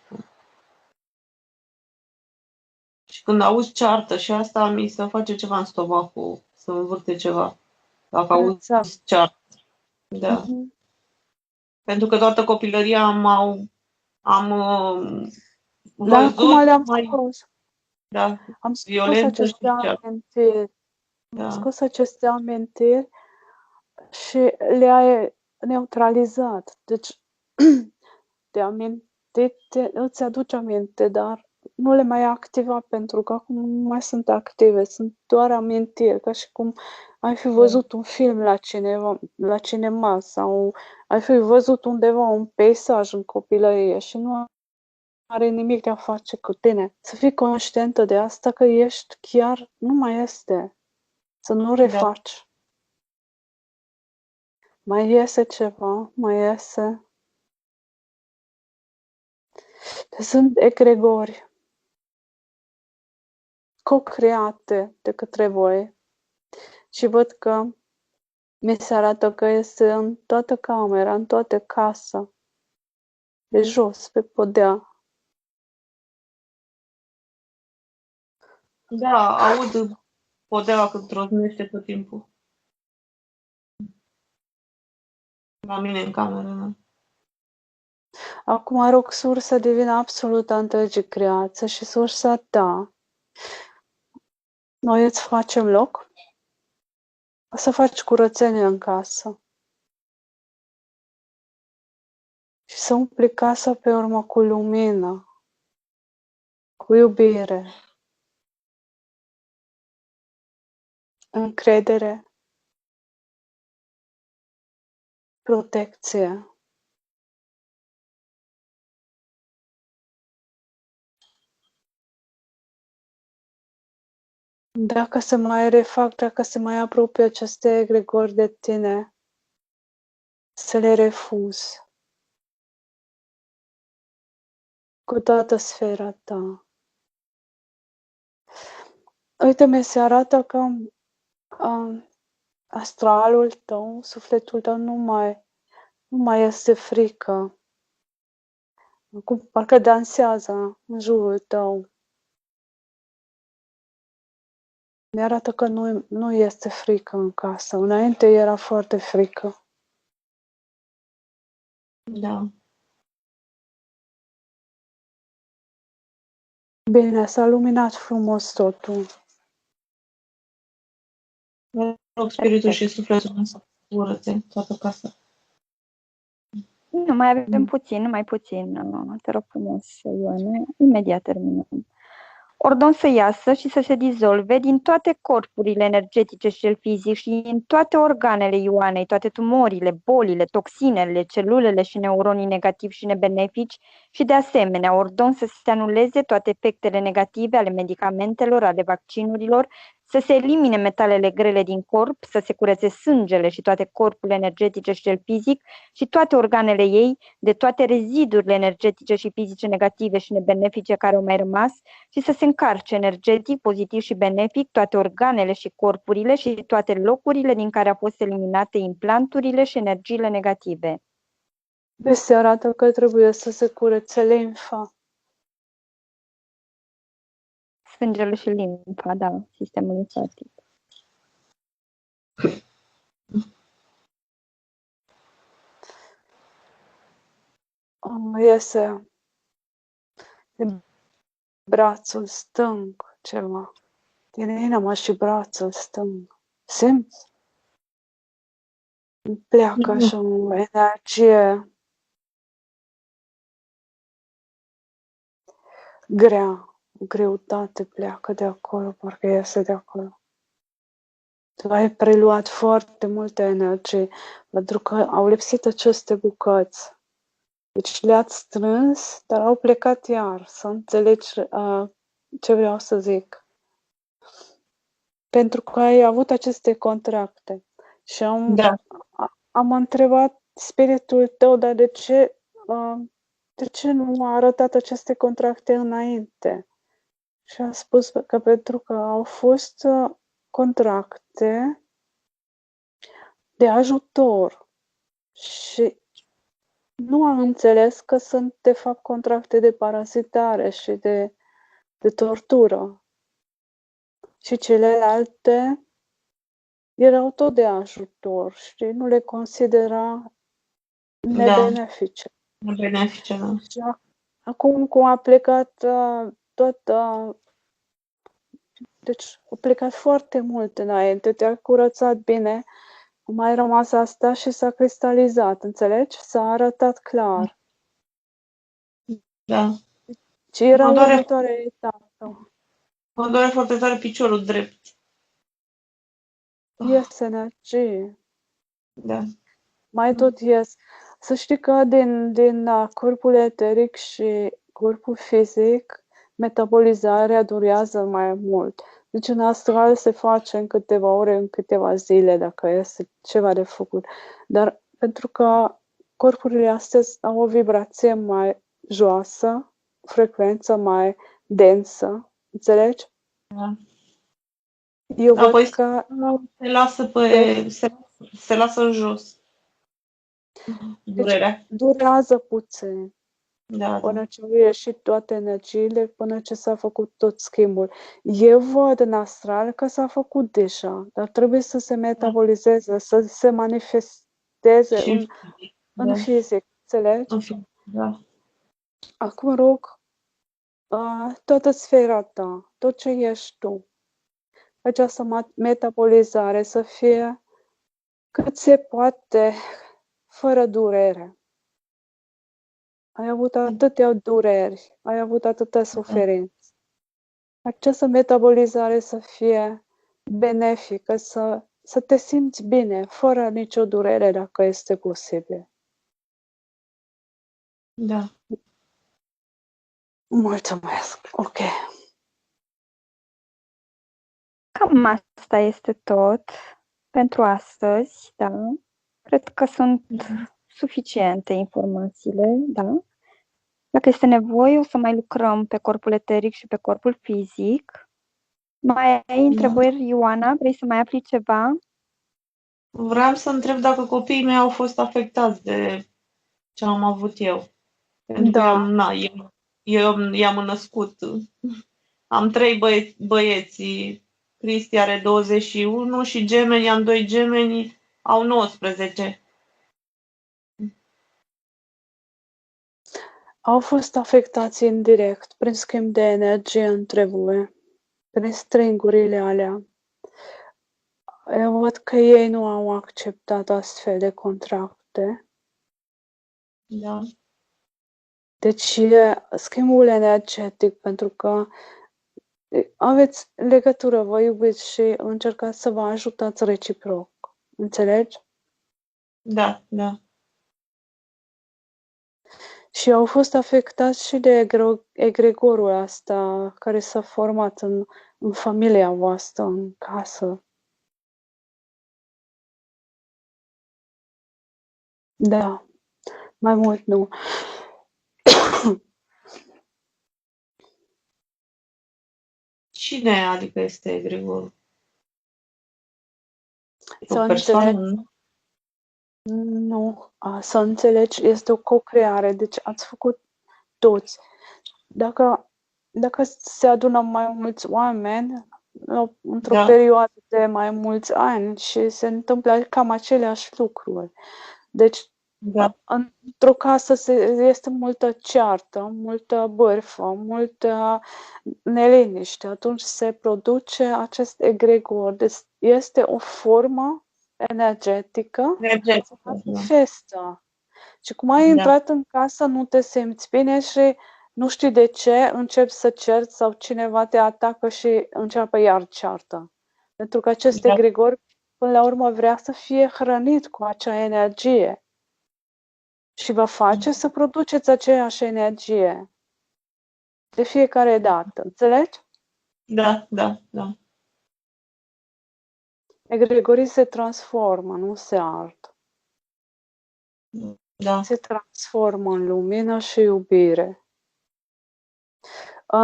când auzi ceartă și asta mi se face ceva în stomacul, să învârte ceva. Dacă auzi Exact. ceartă. Da. Mhm. Pentru că toată copilăria am Dar acum văzut le-am mai scos. da, Am scos violență aceste și ceartă. amintiri. Am Da. scos aceste amintiri și le-ai neutralizat. Deci, de amintit, îți aduci aminte, dar nu le mai activa pentru că acum nu mai sunt active, sunt doar amintiri, ca și cum ai fi văzut un film la cinema sau ai fi văzut undeva un peisaj în copilărie și nu are nimic de a face cu tine. Să fii conștientă de asta că ești chiar, nu mai este, să nu refaci. Mai iese ceva, mai iese. Sunt egregori co-create de către voi și văd că mi se arată că este în toată camera, în toată casa, de jos, pe podea. Da, aud podeaua când trosnește tot timpul. La mine în cameră, da. Acum rog sursa divină absolută a întregii creație și sursa ta. Noi îți facem loc. O să faci curățenie în casă. Și să umpli casa pe urmă cu lumină, cu iubire, încredere, protecție. Dacă se mai refac, dacă se mai apropie aceste egregori de tine, să le refuzi cu toată sfera ta. Uite, mi se arată că astralul tău, sufletul tău nu mai este frică. Acum parcă dansează în jurul tău. Mi-arată că nu este frică în casă. Înainte era foarte frică. Da. Bine, s-a luminat frumos totul. Rog spiritul și sufletul să curățe toată casa. Nu, mai avem puțin, mai puțin. Te rog frumos, Ioane. Imediat terminăm. Ordon să iasă și să se dizolve din toate corpurile energetice și cel fizic și din toate organele Ioanei, toate tumorile, bolile, toxinele, celulele și neuronii negativi și nebenefici și de asemenea ordon să se anuleze toate efectele negative ale medicamentelor, ale vaccinurilor, să se elimine metalele grele din corp, să se curețe sângele și toate corpurile energetice și cel fizic și toate organele ei, de toate rezidurile energetice și fizice negative și nebenefice care au mai rămas și să se încarce energetic, pozitiv și benefic toate organele și corpurile și toate locurile din care au fost eliminate implanturile și energiile negative. Deci se arată că trebuie să se curețe limfa. Sângele și limfa, da, sistemul limfatic. Iese din brațul stâng ceva. Din inima și brațul stâng. Simți? Pleacă așa o energie grea, greutate pleacă de acolo, parcă iese de acolo. Tu ai preluat foarte multă energie, pentru că au lipsit aceste bucăți. Deci le-ați strâns, dar au plecat iar, să înțelegi ce vreau să zic. Pentru că ai avut aceste contracte. Și am întrebat spiritul tău, dar de ce nu a arătat aceste contracte înainte? Și a spus că pentru că au fost contracte de ajutor și nu am înțeles că sunt de fapt contracte de parazitare și de tortură. Și celelalte erau tot de ajutor și nu le considera nebenefice. Nebenefice, da. Și acum cum a plecat deci a plecat foarte mult înainte, te-a curățat bine, a mai rămas asta și s-a cristalizat, înțelegi? S-a arătat clar. Da. Și era următoarea etapă. Mă doare foarte tare piciorul drept. Ies energie. Da. Mai tot ies. Să știi că din corpul eteric și corpul fizic, metabolizarea durează mai mult. Deci în astral se face în câteva ore, în câteva zile, dacă este ceva de făcut. Dar pentru că corpurile astea au o vibrație mai joasă, frecvență mai densă, înțelegi? Da. Eu văd apoi că se lasă în jos. Durerea. Durează puțin. Da, Până ce au ieșit toate energiile, până ce s-a făcut tot schimbul. Eu văd în astral că s-a făcut deja, dar trebuie să se metabolizeze, să se manifesteze Și în fizic, înțelegi? în fizic, da. Acum rog toată sfera ta, tot ce ești tu, această metabolizare să fie cât se poate fără durere. Ai avut atâtea dureri, ai avut atâtea suferințe. Această metabolizare să fie benefică, să te simți bine, fără nicio durere, dacă este posibil. Da. Mulțumesc. Ok. Cam asta este tot pentru astăzi, da? Cred că sunt suficiente informațiile, da? Dacă este nevoie, o să mai lucrăm pe corpul eteric și pe corpul fizic. Mai ai întrebări, Ioana? Vrei să mai afli ceva? Vreau să întreb dacă copiii mei au fost afectați de ce am avut eu. Pentru că eu i-am născut. Am 3 băieți. Cristi are 21 și gemeni, am 2 gemeni, au 19. Au fost afectați indirect, prin schimb de energie între voi, prin stringurile alea. Eu văd că ei nu au acceptat astfel de contracte. Da. Deci e schimbul energetic, pentru că aveți legătură, vă iubiți și încercați să vă ajutați reciproc. Înțelegi? Da, da. Și au fost afectați și de egregorul ăsta care s-a format în familia voastră, în casă. Da, mai mult nu. Cine adică este egregorul? Să O persoană? Nu, să înțelegi, este o co-creare, deci ați făcut toți. Dacă se adună mai mulți oameni într-o perioadă de mai mulți ani și se întâmplă cam aceleași lucruri. Deci, într-o casă este multă ceartă, multă bârfă, multă neliniște. Atunci se produce acest egregor. Deci este o formă energetică se manifestă. Și cum ai intrat în casă, nu te simți bine și nu știi de ce, începi să cerți sau cineva te atacă și înceapă iar ceartă. Pentru că acest Da. egregor, până la urmă, vrea să fie hrănit cu acea energie și vă face să produceți aceeași energie de fiecare dată. Înțelegi? Da, da, da. Egregorii se transformă, nu se ard. Da. Se transformă în lumină și iubire.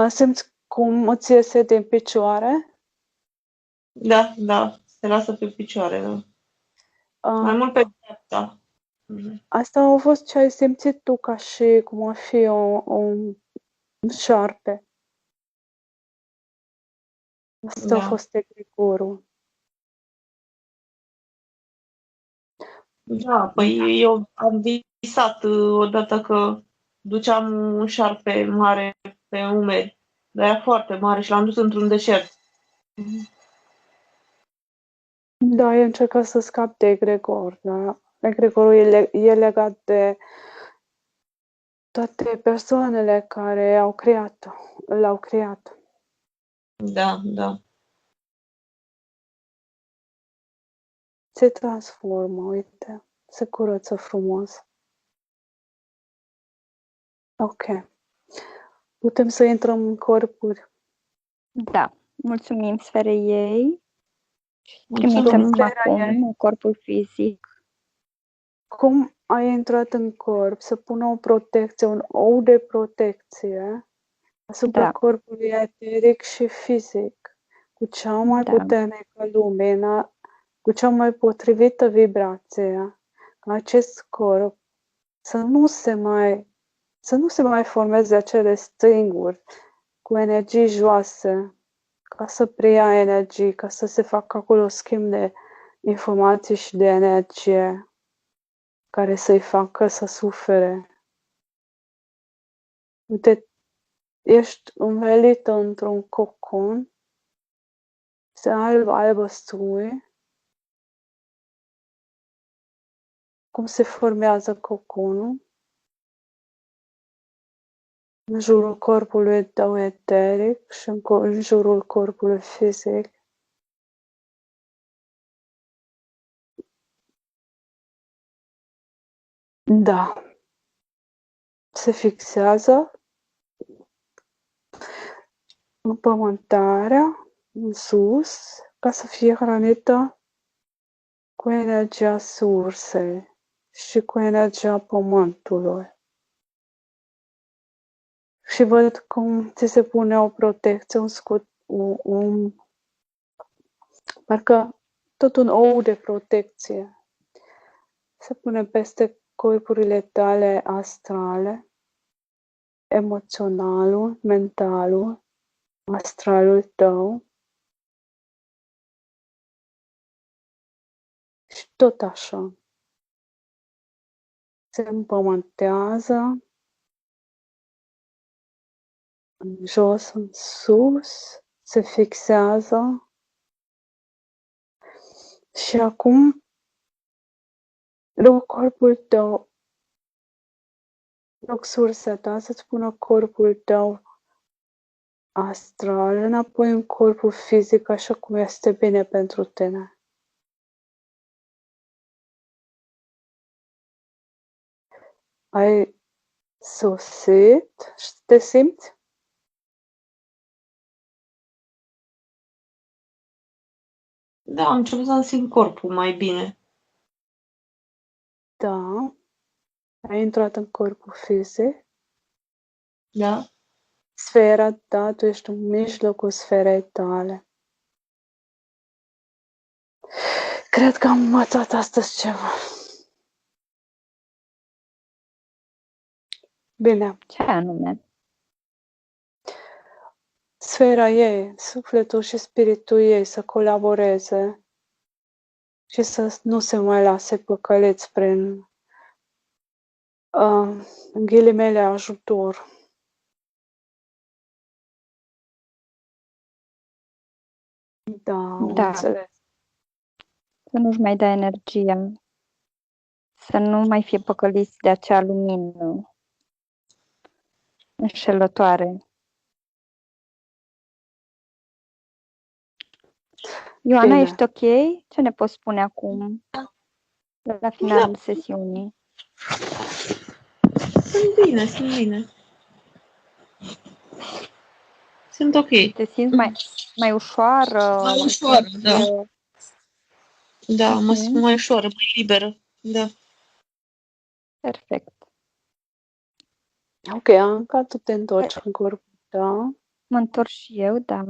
Simți cum îți iese din picioare? Da, da. Se lasă pe picioare, da. Mai mult pe dreapta. Asta a fost ce ai simțit tu ca și cum ar fi un șarpe. Asta a Da. fost egregorul. Da, păi eu am visat odată că duceam un șarpe mare pe umeri, dar era foarte mare și l-am dus într-un deșert. Da, ai încercat să scap de egregor, da? Egregorul e legat de toate persoanele care l-au creat. Da, da. Se transformă, uite, se curăță frumos. Ok. Putem să intrăm în corpuri. Da, mulțumim sferei ei și Mulțumim. trimitem Sfera acum ei. în corpul fizic. Cum ai intrat în corp, să pună o protecție, un ou de protecție asupra Da. corpului eteric și fizic, cu cea mai Da. puternică lumină, cu cea mai potrivită vibrație, ca acest corp să nu se mai formeze acele stringuri cu energii joase, ca să preia energii, ca să se facă acolo schimb de informații și de energie care să-i facă să sufere. Uite, ești învelită într-un cocon, se albăstrui. Cum se formează coconul? În jurul corpului tău eteric și în jurul corpului fizic. Da. Se fixează împământarea în sus ca să fie hrănită cu energia sursei și cu energia pământului. Și văd cum ți se pune o protecție, un scut, parcă tot un ou de protecție. Se pune peste corpurile tale astrale, emoționalul, mentalul, astralul tău. Și tot așa. Se împământează în jos, în sus, se fixează. Și acum rog corpul tău, rog sursa ta să-ți pună corpul tău astral înapoi în corpul fizic așa cum este bine pentru tine. Ai sosit și te simți? Da, am început să-mi simt corpul mai bine. Da. Ai intrat în corpul fizic. Da? Sfera ta, tu ești în mijlocul sferei tale. Cred că am învățat astăzi ceva. Bine. Ce anume? Sfera ei, sufletul și spiritul ei să colaboreze și să nu se mai lase păcăleți prin în ghilimele ajutor. Da, am Da. înțeles. Să nu-și mai dea energia. Să nu mai fie păcăliți de acea lumină. înșelătoare. Ioana, Bine. ești ok? Ce ne poți spune acum, la finalul sesiunii? Sunt bine, sunt bine. Sunt ok. Te simți mai ușoară? Mai ușoară, da. Da, mă simt Mhm. mai ușoară, mai liberă. Da. Perfect. Ok, Anca, tu te întorci în corpul tău. Mă întorc și eu, da.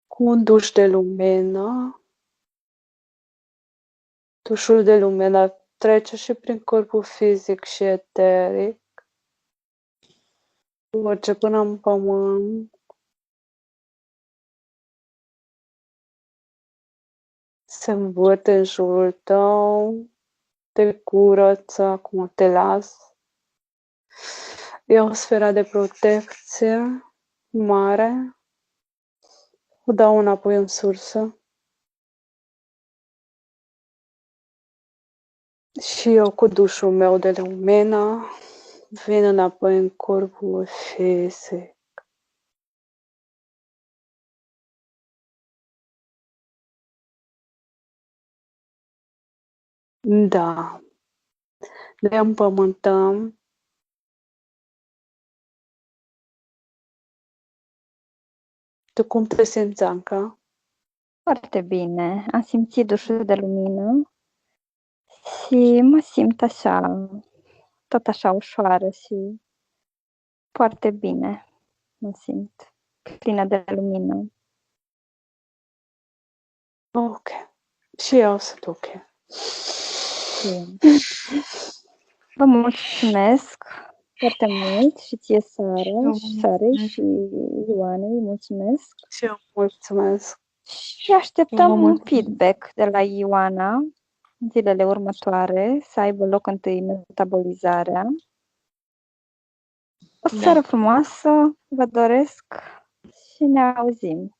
Cu un duș de lumină. Dușul de lumină trece și prin corpul fizic și eteric. Merge până în pământ. Se învârte în jurul tău. Te curăță, acum te las. E o sferă de protecție mare. O dau înapoi în sursă. Și eu cu dușul meu de lumină vin înapoi în corpul fizic. Da. Ne împământăm. Tu cum te simți, Anca? Foarte bine. Am simțit dușul de lumină și mă simt așa, tot așa ușoară și foarte bine. Mă simt plină de lumină. Ok. Și eu sunt ok. Bine. Vă mulțumesc foarte mult și ție, Sarei și Ioanei, mulțumesc. Și eu mulțumesc. Și așteptăm un feedback de la Ioana în zilele următoare, să aibă loc întâi metabolizarea. O seară frumoasă, vă doresc și ne auzim.